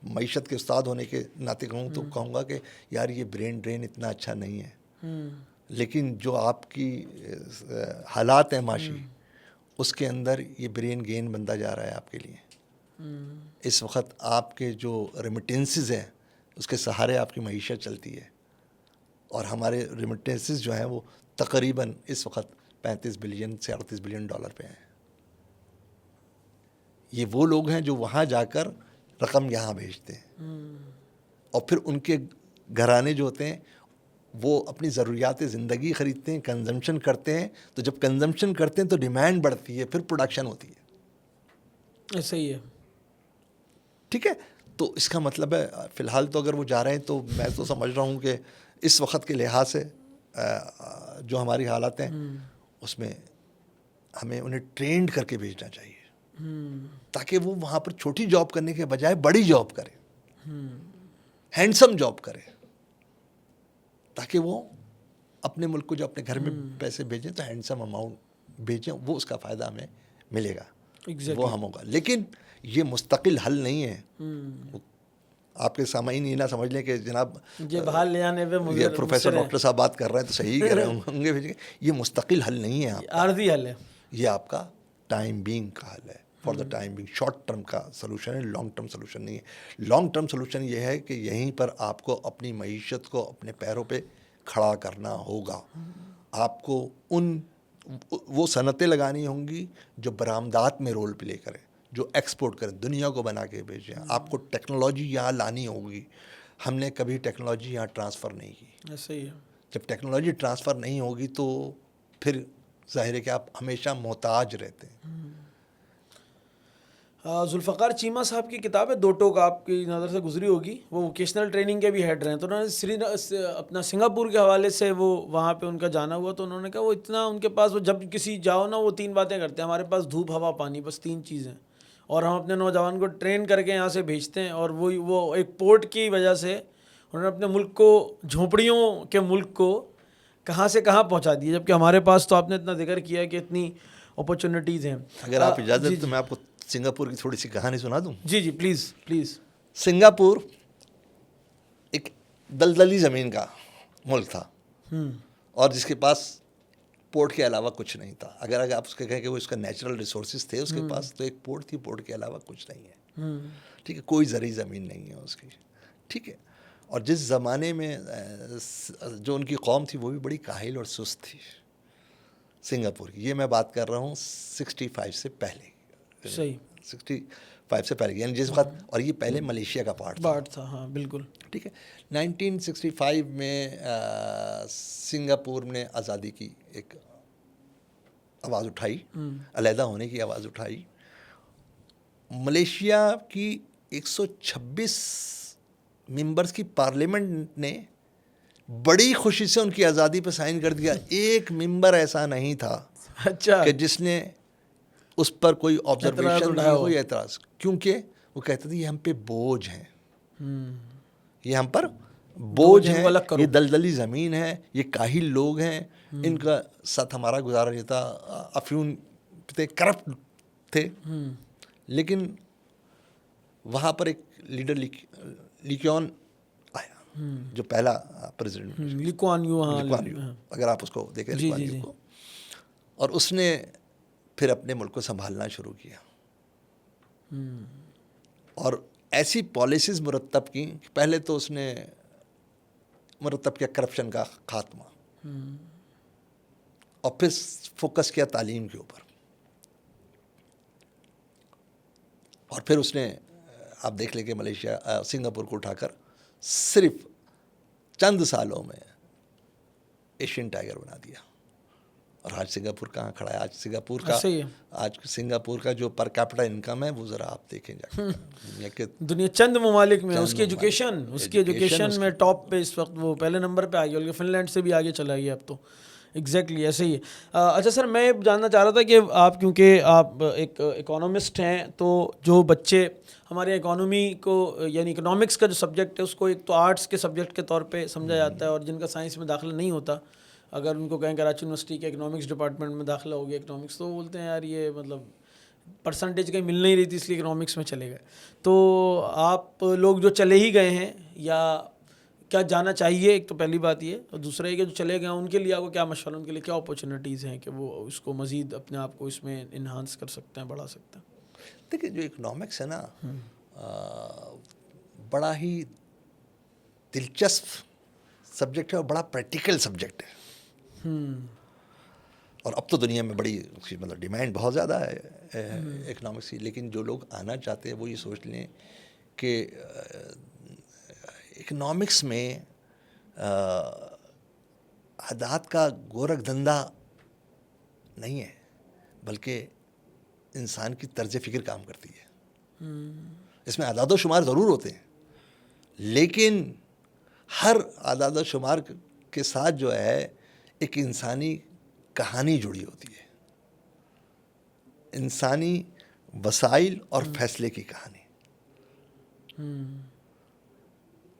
معیشت کے استاد ہونے کے ناطے کہوں تو کہوں گا کہ یار یہ برین ڈرین اتنا اچھا نہیں ہے. لیکن جو آپ کی حالات ہیں معاشی، اس کے اندر یہ برین گین بنتا جا رہا ہے آپ کے لیے. اس وقت آپ کے جو ریمیٹنسز ہیں اس کے سہارے آپ کی معیشت چلتی ہے، اور ہمارے ریمیٹنسز جو ہیں وہ تقریباً اس وقت 35 بلین سے 38 بلین ڈالر پہ ہیں. یہ وہ لوگ ہیں جو وہاں جا کر رقم یہاں بھیجتے ہیں، اور پھر ان کے گھرانے جو ہوتے ہیں وہ اپنی ضروریات زندگی خریدتے ہیں، کنزمپشن کرتے ہیں. تو جب کنزمپشن کرتے ہیں تو ڈیمانڈ بڑھتی ہے، پھر پروڈکشن ہوتی ہے. ایسا ہی ہے. ٹھیک ہے. تو اس کا مطلب ہے فی الحال تو اگر وہ جا رہے ہیں تو میں تو سمجھ رہا ہوں کہ اس وقت کے لحاظ سے جو ہماری حالات ہیں اس میں ہمیں انہیں ٹرینڈ کر کے بھیجنا چاہیے، تاکہ وہ وہاں پر چھوٹی جاب کرنے کے بجائے بڑی جاب کرے، ہینڈسم جاب کرے، تاکہ وہ اپنے ملک کو جو اپنے گھر میں پیسے بھیجیں تو ہینڈسم اماؤنٹ بھیجیں. وہ اس کا فائدہ ہمیں ملے گا. وہ ہم ہوگا. لیکن یہ مستقل حل نہیں ہے. آپ کے سامعین یہ نہ سمجھ لیں کہ جناب یہ باہر لے جانے پہ یہ پروفیسر ڈاکٹر صاحب بات کر رہے ہیں تو صحیح کہہ رہے ہوں گے. یہ مستقل حل نہیں ہے، عارضی حل ہے. یہ آپ کا ٹائم بینگ کا حل ہے. For the time being short term کا سلوشن ہے، لانگ ٹرم سلوشن نہیں ہے. لانگ ٹرم سلوشن یہ ہے کہ یہیں پر آپ کو اپنی معیشت کو اپنے پیروں پہ کھڑا کرنا ہوگا. آپ کو وہ صنعتیں لگانی ہوں گی جو برآمدات میں رول پلے کریں، جو ایکسپورٹ کریں، دنیا کو بنا کے بھیجیں. آپ کو ٹیکنالوجی یہاں لانی ہوگی. ہم نے کبھی ٹیکنالوجی یہاں ٹرانسفر نہیں کی. ایسا ہی ہے. جب ٹیکنالوجی ٹرانسفر نہیں ہوگی تو پھر ظاہر ہے کہ آپ ہمیشہ محتاج رہتے ہیں. ذوالفقار چیمہ صاحب کی کتاب ہے دو ٹوک، آپ کی نظر سے گزری ہوگی. وہ ووکیشنل ٹریننگ کے بھی ہیڈ رہے ہیں. تو انہوں نے اپنا سنگاپور کے حوالے سے وہ وہاں پہ ان کا جانا ہوا، تو انہوں نے کہا وہ اتنا ان کے پاس، وہ جب کسی جاؤ نا وہ 3 باتیں کرتے ہیں. ہمارے پاس دھوپ، ہوا، پانی، بس 3 چیزیں، اور ہم اپنے نوجوان کو ٹرین کر کے یہاں سے بھیجتے ہیں. اور وہ ایک پورٹ کی وجہ سے انہوں نے اپنے ملک کو، جھونپڑیوں کے ملک کو کہاں سے کہاں پہنچا دیا. جبکہ ہمارے پاس تو آپ نے اتنا ذکر کیا کہ اتنی اپرچونیٹیز ہیں. اگر آپ اجازت تو میں آپ کو سنگاپور کی تھوڑی سی کہانی سنا دوں. جی جی پلیز پلیز. سنگاپور ایک دلدلی زمین کا ملک تھا، اور جس کے پاس پورٹ کے علاوہ کچھ نہیں تھا. اگر آپ اس کے کہیں کہ وہ اس کا نیچرل ریسورسز تھے اس کے پاس، تو ایک پورٹ تھی، پورٹ کے علاوہ کچھ نہیں ہے. ٹھیک ہے. کوئی زرعی زمین نہیں ہے اس کی. ٹھیک ہے. اور جس زمانے میں جو ان کی قوم تھی وہ بھی بڑی کاہل اور سست تھی سنگاپور کی. یہ میں بات کر رہا ہوں 65 سے پہلے. صحیح. 1965 سے پہلے یعنی جس وقت, اور یہ پہلے ملیشیا کا پارٹ تھا. ہاں بالکل ٹھیک ہے. 1965 میں سنگاپور نے آزادی کی ایک آواز اٹھائی, علیحدہ ہونے کی آواز اٹھائی. ملیشیا کی 126 ممبرس کی پارلیمنٹ نے بڑی خوشی سے ان کی آزادی پہ سائن کر دیا. ایک ممبر ایسا نہیں تھا اچھا کہ جس نے اس پر کوئی آبزرویشن نہیں, کوئی اعتراض, کیونکہ وہ کہتے تھے یہ ہم پہ بوجھ ہیں, یہ ہم پر بوجھ ہیں, یہ دلدلی زمین ہے, یہ کاہل لوگ ہیں, ان کا ساتھ ہمارا گزارا نہیں تھا, افیون تھے, کرپٹ تھے. لیکن وہاں پر ایک لیڈر لیکیون آیا جو پہلا پریزیڈنٹ, لیکوان یو, اگر آپ اس کو دیکھیں لیکوان یو کو, اور اس نے پھر اپنے ملک کو سنبھالنا شروع کیا اور ایسی پالیسیز مرتب کی. پہلے تو اس نے مرتب کیا کرپشن کا خاتمہ, اور پھر فوکس کیا تعلیم کے اوپر, اور پھر اس نے آپ دیکھ لیں کہ ملیشیا سنگاپور کو اٹھا کر صرف چند سالوں میں ایشین ٹائیگر بنا دیا. اور آج سنگاپور کہاں کھڑا ہے؟ آج سنگاپور کا جو پر کیپٹا انکم ہے وہ ذرا آپ دیکھیں جا دنیا چند ممالک میں اس کی ایجوکیشن میں ٹاپ پہ اس وقت وہ پہلے نمبر پہ آ گیا, بلکہ فن لینڈ سے بھی آگے چلا گیا اب تو. ایگزیکٹلی ایسے ہی ہے. اچھا سر, میں جاننا چاہ رہا تھا کہ آپ کیونکہ آپ ایک اکانومسٹ ہیں, تو جو بچے ہمارے اکانومی کو یعنی اکنامکس کا جو سبجیکٹ ہے اس کو ایک تو آرٹس کے سبجیکٹ کے طور پہ سمجھا جاتا ہے, اور جن کا سائنس میں داخلہ نہیں ہوتا, اگر ان کو کہیں کراچی یونیورسٹی کے اکنامکس ڈپارٹمنٹ میں داخلہ ہو گیا اکنامکس, تو وہ بولتے ہیں یار یہ مطلب پرسنٹیج کہیں مل نہیں رہی تھی اس لیے اکنامکس میں چلے گئے. تو آپ لوگ جو چلے ہی گئے ہیں یا کیا جانا چاہیے, ایک تو پہلی بات یہ, اور دوسرا یہ کہ جو چلے گئے ہیں ان کے لیے آپ کو کیا مشورہ, ان کے لیے کیا اپارچونیٹیز ہیں کہ وہ اس کو مزید اپنے آپ کو اس میں انہانس کر سکتے ہیں, بڑھا سکتے ہیں؟ دیکھیں جو اکنامکس ہے نا, بڑا ہی دلچسپ سبجیکٹ ہے اور بڑا پریکٹیکل سبجیکٹ ہے. اور اب تو دنیا میں بڑی مطلب ڈیمانڈ بہت زیادہ ہے اکنامکس کی. لیکن جو لوگ آنا چاہتے ہیں وہ یہ سوچ لیں کہ اکنامکس میں عادات کا گورکھ دھندا نہیں ہے, بلکہ انسان کی طرز فکر کام کرتی ہے. اس میں اعداد و شمار ضرور ہوتے ہیں, لیکن ہر اعداد و شمار کے ساتھ جو ہے ایک انسانی کہانی جڑی ہوتی ہے, انسانی وسائل اور فیصلے کی کہانی.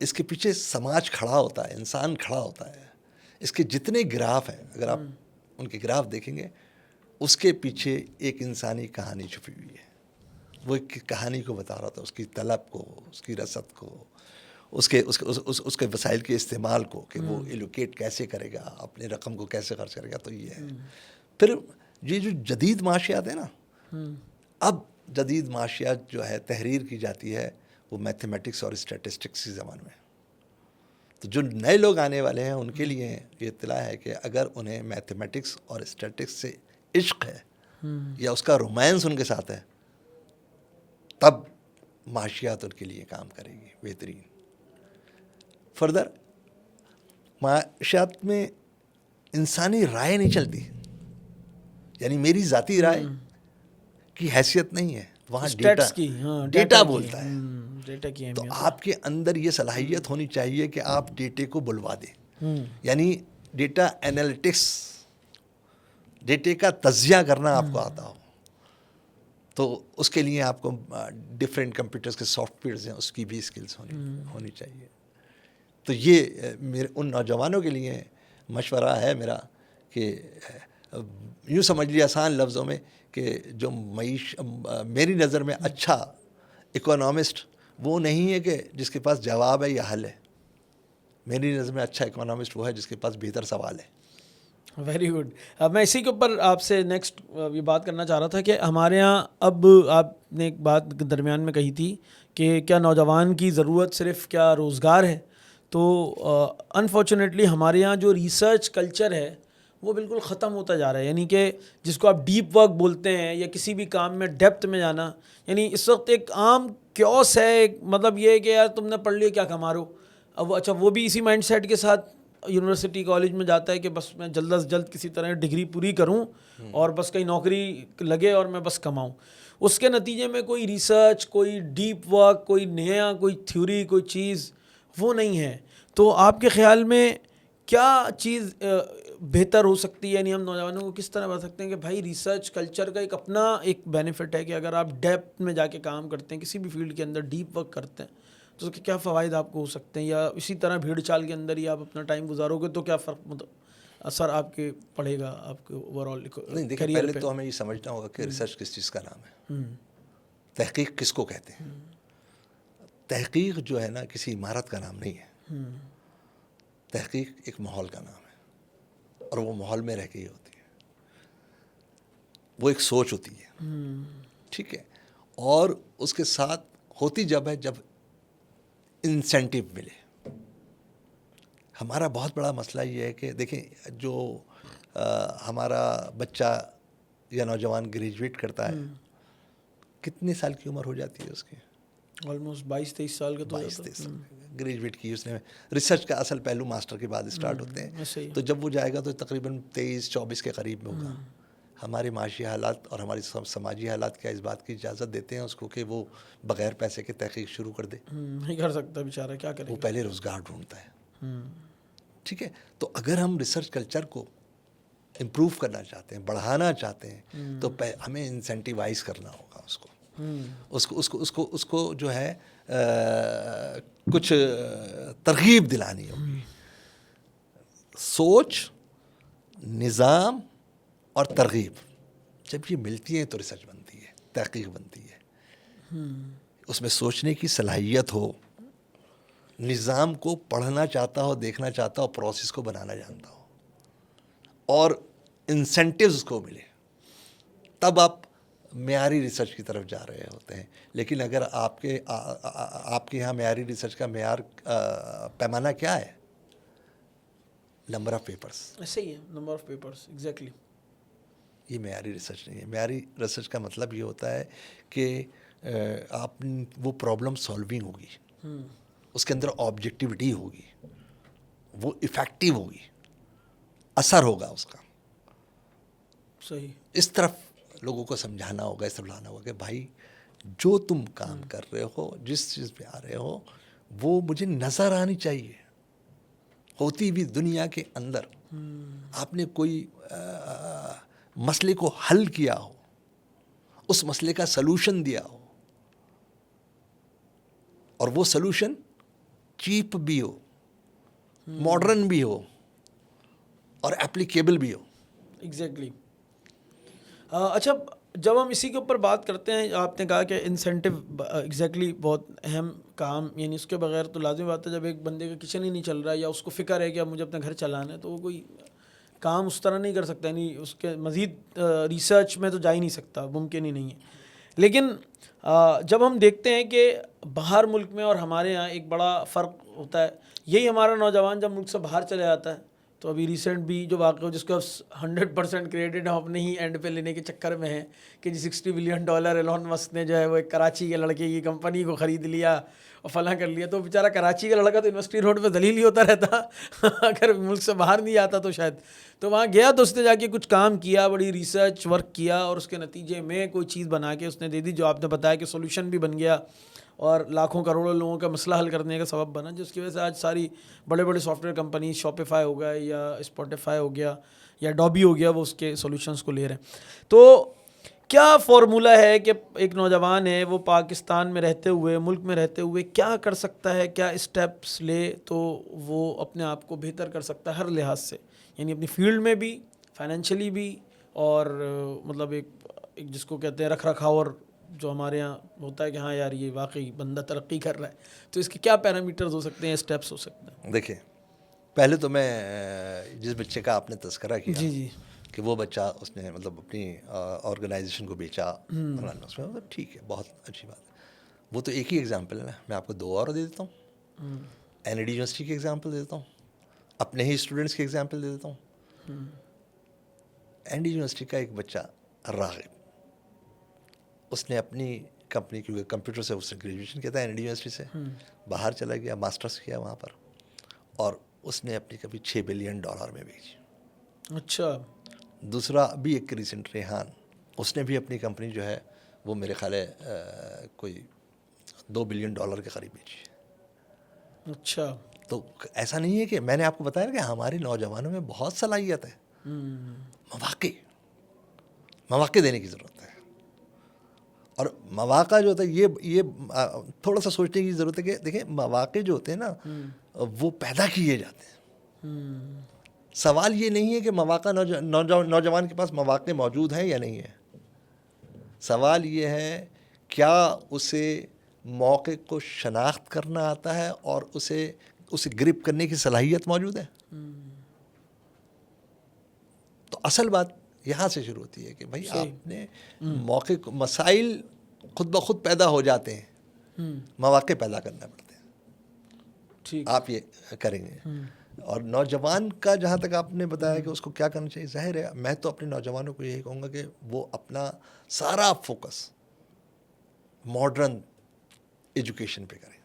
اس کے پیچھے سماج کھڑا ہوتا ہے, انسان کھڑا ہوتا ہے. اس کے جتنے گراف ہیں, اگر آپ ان کے گراف دیکھیں گے, اس کے پیچھے ایک انسانی کہانی چھپی ہوئی ہے. وہ ایک کہانی کو بتا رہا تھا, اس کی طلب کو, اس کی رسد کو, اس کے وسائل کے استعمال کو, کہ وہ ایلوکیٹ کیسے کرے گا, اپنے رقم کو کیسے خرچ کرے گا. تو یہ ہے. پھر یہ جو جدید معاشیات ہیں نا, اب جدید معاشیات جو ہے تحریر کی جاتی ہے وہ میتھمیٹکس اور اسٹیٹسٹکس کی زبان میں. تو جو نئے لوگ آنے والے ہیں ان کے لیے یہ اطلاع ہے کہ اگر انہیں میتھمیٹکس اور اسٹیٹسٹکس سے عشق ہے یا اس کا رومانس ان کے ساتھ ہے, تب معاشیات ان کے لیے کام کرے گی بہترین. فردر معاشیات میں انسانی رائے نہیں چلتی, یعنی میری ذاتی رائے کی حیثیت نہیں ہے وہاں, ڈیٹا بولتا ہے. تو آپ کے اندر یہ صلاحیت ہونی چاہیے کہ آپ ڈیٹے کو بلوا دیں, یعنی ڈیٹا انالیٹکس, ڈیٹے کا تجزیہ کرنا آپ کو آتا ہو. تو اس کے لیے آپ کو ڈفرینٹ کمپیوٹرز کے سافٹ ویئرز ہیں, اس کی بھی اسکلز ہونی چاہیے. تو یہ میرے ان نوجوانوں کے لیے مشورہ ہے میرا کہ یوں سمجھ لیے آسان لفظوں میں کہ جو میری نظر میں اچھا اکونامسٹ وہ نہیں ہے کہ جس کے پاس جواب ہے یا حل ہے. میری نظر میں اچھا اکونامسٹ وہ ہے جس کے پاس بہتر سوال ہے. Very good. میں اسی کے اوپر آپ سے نیکسٹ یہ بات کرنا چاہ رہا تھا کہ ہمارے یہاں اب آپ نے ایک بات درمیان میں کہی تھی کہ کیا نوجوان کی ضرورت صرف کیا روزگار ہے. تو انفارچونیٹلی ہمارے یہاں جو ریسرچ کلچر ہے وہ بالکل ختم ہوتا جا رہا ہے. یعنی کہ جس کو آپ ڈیپ ورک بولتے ہیں یا کسی بھی کام میں ڈیپتھ میں جانا, یعنی اس وقت ایک عام کیوس ہے. مطلب یہ ہے کہ یار تم نے پڑھ لیا کیا کما رہے ہو. اب اچھا وہ بھی اسی مائنڈ سیٹ کے ساتھ یونیورسٹی کالج میں جاتا ہے کہ بس میں جلد از جلد کسی طرح ڈگری پوری کروں اور بس کہیں نوکری لگے اور میں بس کماؤں. اس کے نتیجے میں کوئی ریسرچ, کوئی ڈیپ ورک, کوئی نیا, کوئی تھیوری, کوئی چیز وہ نہیں ہے. تو آپ کے خیال میں کیا چیز بہتر ہو سکتی ہے؟ یعنی ہم نوجوانوں کو کس طرح بتا سکتے ہیں کہ بھائی ریسرچ کلچر کا ایک اپنا ایک بینیفٹ ہے کہ اگر آپ ڈیپتھ میں جا کے کام کرتے ہیں, کسی بھی فیلڈ کے اندر ڈیپ ورک کرتے ہیں, تو اس کے کیا فوائد آپ کو ہو سکتے ہیں؟ یا اسی طرح بھیڑ چال کے اندر ہی آپ اپنا ٹائم گزارو گے تو کیا فرق اثر آپ کے پڑے گا آپ کے اوور آل نہیں دیکھیں, پہلے تو ہمیں یہ سمجھنا ہوگا کہ ریسرچ کس چیز کا نام ہے, تحقیق کس کو کہتے ہیں. تحقیق جو ہے نا کسی عمارت کا نام نہیں ہے. تحقیق ایک ماحول کا نام ہے اور وہ ماحول میں رہ کے ہی ہوتی ہے. وہ ایک سوچ ہوتی ہے, ٹھیک ہے, اور اس کے ساتھ ہوتی جب ہے جب انسینٹیو ملے. ہمارا بہت بڑا مسئلہ یہ ہے کہ دیکھیں جو ہمارا بچہ یا نوجوان گریجویٹ کرتا ہے, کتنے سال کی عمر ہو جاتی ہے اس کی؟ آلموسٹ 22-23 سال کا. 22-23 سال گریجویٹ کی اس نے. ریسرچ کا اصل پہلو ماسٹر کے بعد اسٹارٹ ہوتے ہیں, تو جب وہ جائے گا تو تقریباً 23-24 کے قریب میں ہوگا. ہمارے معاشی حالات اور ہماری سماجی حالات کیا اس بات کی اجازت دیتے ہیں اس کو کہ وہ بغیر پیسے کے تحقیق شروع کر دے؟ نہیں کر سکتا بیچارہ, کیا کرے. وہ پہلے روزگار ڈھونڈتا ہے. ٹھیک ہے, تو اگر ہم ریسرچ کلچر کو امپروو کرنا چاہتے ہیں, بڑھانا چاہتے ہیں, تو ہمیں انسینٹیوائز کرنا ہوگا اس کو جو ہے کچھ ترغیب دلانی ہوگی. سوچ, نظام اور ترغیب جب یہ ملتی ہیں تو ریسرچ بنتی ہے, تحقیق بنتی ہے. اس میں سوچنے کی صلاحیت ہو, نظام کو پڑھنا چاہتا ہو, دیکھنا چاہتا ہو, پروسیس کو بنانا جانتا ہو, اور انسینٹیوز کو ملے, تب آپ معیاری ریسرچ کی طرف جا رہے ہوتے ہیں. لیکن اگر آپ کے یہاں معیاری ریسرچ کا معیار پیمانہ کیا ہے؟ Number of papers. ایسے ہی ہے, نمبر آف پیپرس. ایگزیکٹلی. یہ معیاری ریسرچ نہیں ہے. معیاری ریسرچ کا مطلب یہ ہوتا ہے کہ آپ وہ پرابلم سالونگ ہوگی, اس کے اندر آبجیکٹیوٹی ہوگی, وہ افیکٹو ہوگی, اثر ہوگا اس کا. صحیح. اس طرف لوگوں کو سمجھانا ہوگا, اس طرف لانا ہوگا کہ بھائی جو تم کام کر رہے ہو, جس چیز پہ آ رہے ہو, وہ مجھے نظر آنی چاہیے. ہوتی بھی دنیا کے اندر آپ نے کوئی مسئلے کو حل کیا ہو, اس مسئلے کا سلوشن دیا ہو, اور وہ سلوشن چیپ بھی ہو, ماڈرن بھی ہو, اور اپلیکیبل بھی ہو. ایگزیکٹلی. اچھا, جب ہم اسی کے اوپر بات کرتے ہیں, آپ نے کہا کہ انسینٹیو ایگزیکٹلی بہت اہم کام, یعنی اس کے بغیر تو لازمی بات ہے جب ایک بندے کا کچن ہی نہیں چل رہا ہے یا اس کو فکر ہے کہ اب مجھے اپنا گھر چلانا ہے, تو وہ کوئی کام اس طرح نہیں کر سکتا, یعنی اس کے مزید ریسرچ میں تو جا ہی نہیں سکتا, ممکن ہی نہیں ہے. لیکن جب ہم دیکھتے ہیں کہ باہر ملک میں اور ہمارے یہاں ایک بڑا فرق ہوتا ہے, یہی ہمارا نوجوان جب ملک سے باہر چلے جاتا ہے, تو ابھی ریسنٹ بھی جو واقعہ ہو جس کو 100% کریڈٹ ہم اپنے ہی اینڈ پہ لینے کے چکر میں ہیں کہ جی $60 بلین ایلون مسک نے جو ہے وہ ایک کراچی کے لڑکے کی کمپنی کو خرید لیا اور فلاں کر لیا. تو بیچارہ کراچی کا لڑکا تو یونیورسٹی روڈ پہ ذلیل ہی ہوتا رہتا اگر ملک سے باہر نہیں آتا تو شاید. تو وہاں گیا تو اس نے جا کے کچھ کام کیا, بڑی ریسرچ ورک کیا, اور اس کے نتیجے میں کوئی چیز بنا کے اس نے دے دی جو آپ نے بتایا کہ سولوشن بھی بن گیا اور لاکھوں کروڑوں لوگوں کا مسئلہ حل کرنے کا سبب بنا, جس کی وجہ سے آج ساری بڑے بڑے سافٹ ویئر کمپنیز, شاپیفائی ہو گیا یا اسپوٹیفائی ہو گیا یا ڈوبی ہو گیا, وہ اس کے سولوشنس کو لے رہے ہیں. تو کیا فارمولہ ہے کہ ایک نوجوان ہے وہ پاکستان میں رہتے ہوئے, ملک میں رہتے ہوئے کیا کر سکتا ہے, کیا اسٹیپس لے تو وہ اپنے آپ کو بہتر کر سکتا ہے ہر لحاظ سے, یعنی اپنی فیلڈ میں بھی, فائنینشلی بھی, اور مطلب ایک جس کو کہتے ہیں رکھ رکھاؤ, اور جو ہمارے یہاں ہوتا ہے کہ ہاں یار یہ واقعی بندہ ترقی کر رہا ہے, تو اس کے کیا پیرامیٹرز ہو سکتے ہیں, اسٹیپس ہو سکتے ہیں؟ دیکھیں, پہلے تو میں جس بچے کا آپ نے تذکرہ کیا جی کہ وہ بچہ اس نے مطلب اپنی آرگنائزیشن کو بیچا, اس میں ٹھیک ہے, بہت اچھی بات ہے. وہ تو ایک ہی ایگزامپل ہے نا, میں آپ کو 2 اور دے دیتا ہوں. این ای ڈی یونیورسٹی کی ایگزامپل دے دیتا ہوں, اپنے ہی اسٹوڈنٹس کی ایگزامپل دے دیتا ہوں. این ڈی یونیورسٹی کا ایک بچہ راغب, اس نے اپنی کمپنی, کیونکہ کمپیوٹر سے اس نے گریجویشن کیا تھا این ڈی یونیورسٹی سے, باہر چلا گیا, ماسٹرس کیا وہاں پر, اور اس نے اپنی کبھی $6 بلین میں بیچی. اچھا. دوسرا بھی ایک ریسنٹ ریحان, اس نے بھی اپنی کمپنی جو ہے وہ میرے خیال ہے کوئی $2 بلین کے قریب بیچی. اچھا. تو ایسا نہیں ہے کہ میں نے آپ کو بتایا کہ ہمارے نوجوانوں میں بہت صلاحیت ہے, مواقع دینے کی ضرورت ہے. اور مواقع جو ہوتا ہے یہ تھوڑا سا سوچنے کی ضرورت ہے کہ دیکھیں مواقع جو ہوتے ہیں نا وہ پیدا کیے جاتے ہیں. سوال یہ نہیں ہے کہ مواقع نوجوان کے پاس مواقع موجود ہیں یا نہیں ہیں. سوال یہ ہے کیا اسے موقع کو شناخت کرنا آتا ہے اور اسے گرپ کرنے کی صلاحیت موجود ہے. تو اصل بات یہاں سے شروع ہوتی ہے کہ بھائی آپ نے موقع کو, مسائل خود بخود پیدا ہو جاتے ہیں, مواقع پیدا کرنا پڑتے ہیں. آپ یہ کریں گے. اور نوجوان کا جہاں تک آپ نے بتایا کہ اس کو کیا کرنا چاہیے, ظاہر ہے میں تو اپنے نوجوانوں کو یہی کہوں گا کہ وہ اپنا سارا فوکس ماڈرن ایجوکیشن پہ کریں.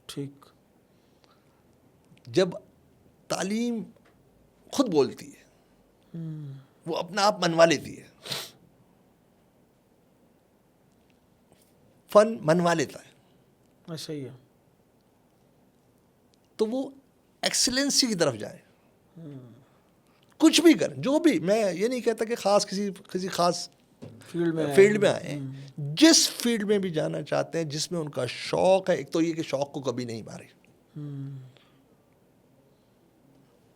ٹھیک. جب تعلیم خود بولتی ہے, وہ اپنا آپ منوا لیتی ہے, فن منوا لیتا ہے, صحیح ہے. تو وہ ایکسلنسی کی طرف جائیں. کچھ بھی کریں, جو بھی, میں یہ نہیں کہتا کہ خاص کسی خاص فیلڈ میں آئیں. جس فیلڈ میں بھی جانا چاہتے ہیں, جس میں ان کا شوق ہے, ایک تو یہ کہ شوق کو کبھی نہیں مارے.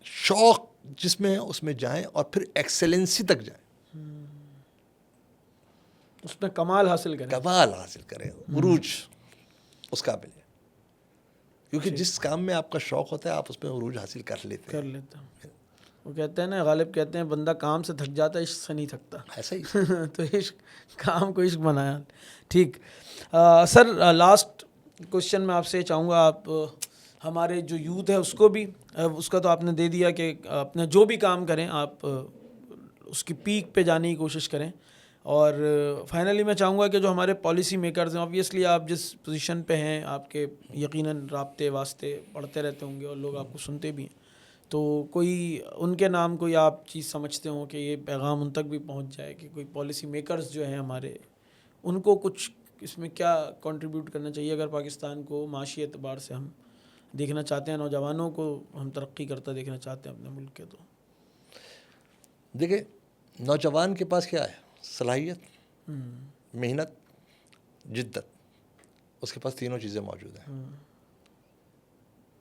شوق جس میں ہے اس میں جائیں اور پھر ایکسلنسی تک جائیں, اس میں کمال حاصل کریں, عروج اس قابل ہے. کیونکہ جس کام میں آپ کا شوق ہوتا ہے آپ اس میں عروج حاصل کر لیتے ہیں. وہ کہتے ہیں نا, غالب کہتے ہیں بندہ کام سے تھک جاتا ہے, عشق سے نہیں تھکتا. ایسا ہی تو عشق, کام کو عشق بنایا. ٹھیک. سر لاسٹ کوشچن میں آپ سے چاہوں گا, آپ ہمارے جو یوتھ ہے اس کو بھی, اس کا تو آپ نے دے دیا کہ اپنا جو بھی کام کریں آپ اس کی پیک پہ جانے کی کوشش کریں. اور فائنلی میں چاہوں گا کہ جو ہمارے پالیسی میکرز ہیں, آبویسلی آپ جس پوزیشن پہ ہیں, آپ کے یقیناً رابطے واسطے پڑھتے رہتے ہوں گے اور لوگ آپ کو سنتے بھی ہیں, تو کوئی ان کے نام کوئی آپ چیز سمجھتے ہوں کہ یہ پیغام ان تک بھی پہنچ جائے کہ کوئی پالیسی میکرز جو ہیں ہمارے, ان کو کچھ اس میں کیا کنٹریبیوٹ کرنا چاہیے اگر پاکستان کو معاشی اعتبار سے ہم دیکھنا چاہتے ہیں, نوجوانوں کو ہم ترقی کرتا دیکھنا چاہتے ہیں اپنے ملک کے. تو دیکھیں نوجوان کے پاس کیا ہے, صلاحیت, محنت, جدت, اس کے پاس تینوں چیزیں موجود ہیں.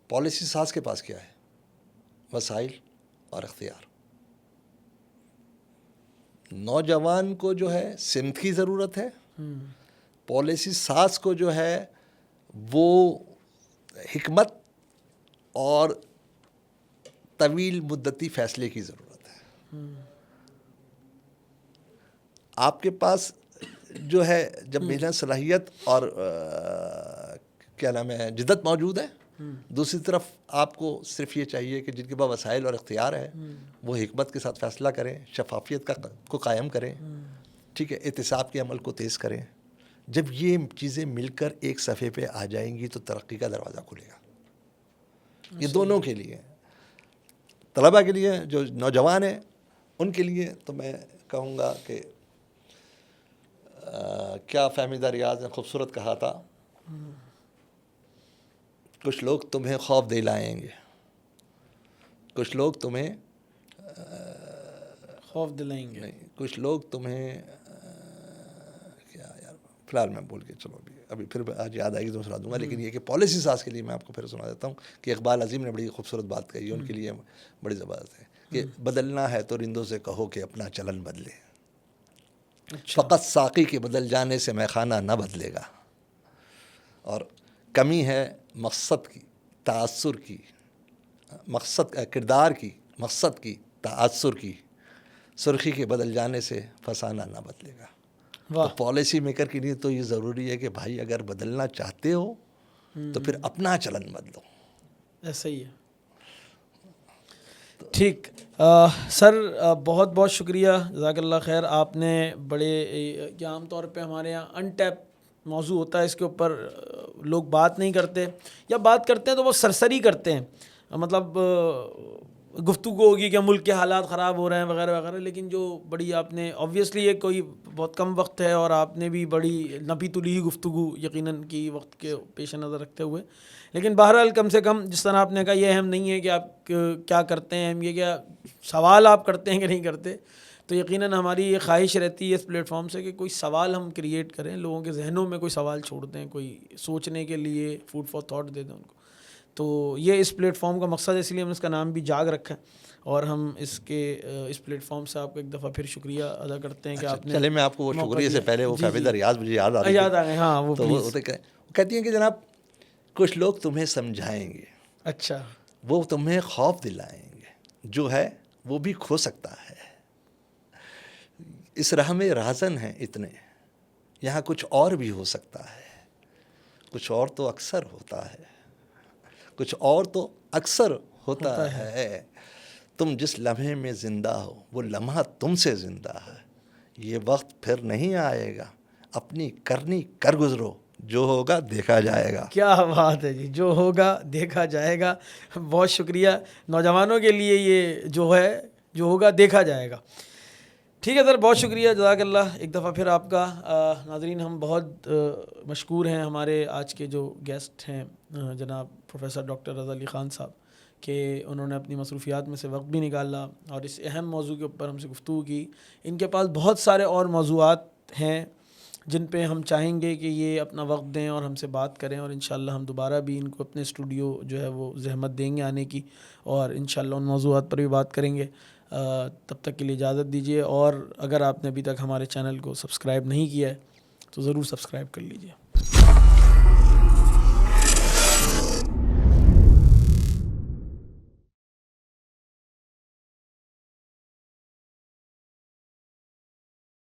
پالیسی ساز کے پاس کیا ہے, وسائل اور اختیار. نوجوان کو جو ہے سمت کی ضرورت ہے, پالیسی ساز کو جو ہے وہ حکمت اور طویل مدتی فیصلے کی ضرورت ہے. آپ کے پاس جو ہے جب محنت, صلاحیت اور کیا نام ہے جدت موجود ہے, دوسری طرف آپ کو صرف یہ چاہیے کہ جن کے پاس وسائل اور اختیار ہے وہ حکمت کے ساتھ فیصلہ کریں, شفافیت کو قائم کریں, ٹھیک ہے, احتساب کے عمل کو تیز کریں. جب یہ چیزیں مل کر ایک صفحے پہ آ جائیں گی تو ترقی کا دروازہ کھلے گا. یہ دونوں کے لیے, طلباء کے لیے, جو نوجوان ہیں ان کے لیے تو میں کہوں گا کہ کیا فہمیدہ ریاض نے خوبصورت کہا تھا, کچھ لوگ تمہیں خوف دلائیں گے, کچھ لوگ تمہیں خوف دلائیں گے, نہیں, کچھ لوگ تمہیں کیا یار فی الحال میں بول کے چلو ابھی پھر آج یاد آئے گی تو سنا دوں گا. لیکن یہ کہ پالیسی ساز کے لیے میں آپ کو پھر سنا دیتا ہوں کہ اقبال عظیم نے بڑی خوبصورت بات کہی ہے, ان کے لیے بڑی زبردست ہے کہ بدلنا ہے تو رندوں سے کہو کہ اپنا چلن بدلے, فقط ساقی کے بدل جانے سے میخانہ نہ بدلے گا. اور کمی ہے مقصد کی, تأثر کی, مقصد کردار کی, مقصد کی, تأثر کی, سرخی کے بدل جانے سے فسانہ نہ بدلے گا. تو پالیسی میکر کے لیے تو یہ ضروری ہے کہ بھائی اگر بدلنا چاہتے ہو تو پھر اپنا چلن بدلو. ایسا ہی ہے. ٹھیک سر، بہت بہت شکریہ، جزاک اللہ خیر. آپ نے بڑے کہ عام طور پہ ہمارے یہاں ان ٹیپ موضوع ہوتا ہے، اس کے اوپر لوگ بات نہیں کرتے، یا بات کرتے ہیں تو وہ سرسری کرتے ہیں. مطلب گفتگو ہوگی کہ ملک کے حالات خراب ہو رہے ہیں وغیرہ وغیرہ، لیکن جو بڑی آپ نے آبویسلی یہ کوئی بہت کم وقت ہے، اور آپ نے بھی بڑی نپی تلی گفتگو یقیناً کی وقت کے پیش نظر رکھتے ہوئے. لیکن بہرحال کم سے کم جس طرح آپ نے کہا، یہ اہم نہیں ہے کہ آپ کیا کرتے ہیں، یہ کیا سوال آپ کرتے ہیں کہ نہیں کرتے. تو یقیناً ہماری یہ خواہش رہتی ہے اس پلیٹ فارم سے کہ کوئی سوال ہم کریٹ کریں، لوگوں کے ذہنوں میں کوئی سوال چھوڑ دیں، کوئی سوچنے کے لیے فوڈ فار تھاٹ دے دیں ان کو. تو یہ اس پلیٹ فارم کا مقصد ہے، اس لیے ہم نے اس کا نام بھی جاگ رکھا ہے. اور ہم اس پلیٹ فارم سے آپ کو ایک دفعہ پھر شکریہ ادا کرتے ہیں کہ آپ نے. چلے میں آپ کو وہ شکریہ سے پہلے وہ فہمیدہ ریاض مجھے یاد آ گئے. ہاں وہ تو وہ کہتی ہیں کہ جناب کچھ لوگ تمہیں سمجھائیں گے، اچھا، وہ تمہیں خوف دلائیں گے، جو ہے وہ بھی کھو سکتا ہے. اس راہ میں رازن ہیں اتنے، یہاں کچھ اور بھی ہو سکتا ہے. کچھ اور تو اکثر ہوتا ہے، کچھ اور تو اکثر ہوتا ہے. تم جس لمحے میں زندہ ہو وہ لمحہ تم سے زندہ ہے. یہ وقت پھر نہیں آئے گا، اپنی کرنی کر گزرو، جو ہوگا دیکھا جائے گا. کیا بات ہے جی، جو ہوگا دیکھا جائے گا. بہت شکریہ. نوجوانوں کے لیے یہ جو ہے، جو ہوگا دیکھا جائے گا. ٹھیک ہے سر، بہت شکریہ، جزاک اللہ ایک دفعہ پھر آپ کا. ناظرین، ہم بہت مشکور ہیں ہمارے آج کے جو گیسٹ ہیں جناب پروفیسر ڈاکٹر رضا علی خان صاحب، کہ انہوں نے اپنی مصروفیات میں سے وقت بھی نکالا اور اس اہم موضوع کے اوپر ہم سے گفتگو کی. ان کے پاس بہت سارے اور موضوعات ہیں جن پہ ہم چاہیں گے کہ یہ اپنا وقت دیں اور ہم سے بات کریں، اور انشاءاللہ ہم دوبارہ بھی ان کو اپنے اسٹوڈیو جو ہے وہ زحمت دیں گے آنے کی، اور انشاءاللہ ان موضوعات پر بھی بات کریں گے. تب تک کے لیے اجازت دیجیے، اور اگر آپ نے ابھی تک ہمارے چینل کو سبسکرائب نہیں کیا ہے تو ضرور سبسکرائب کر لیجیے.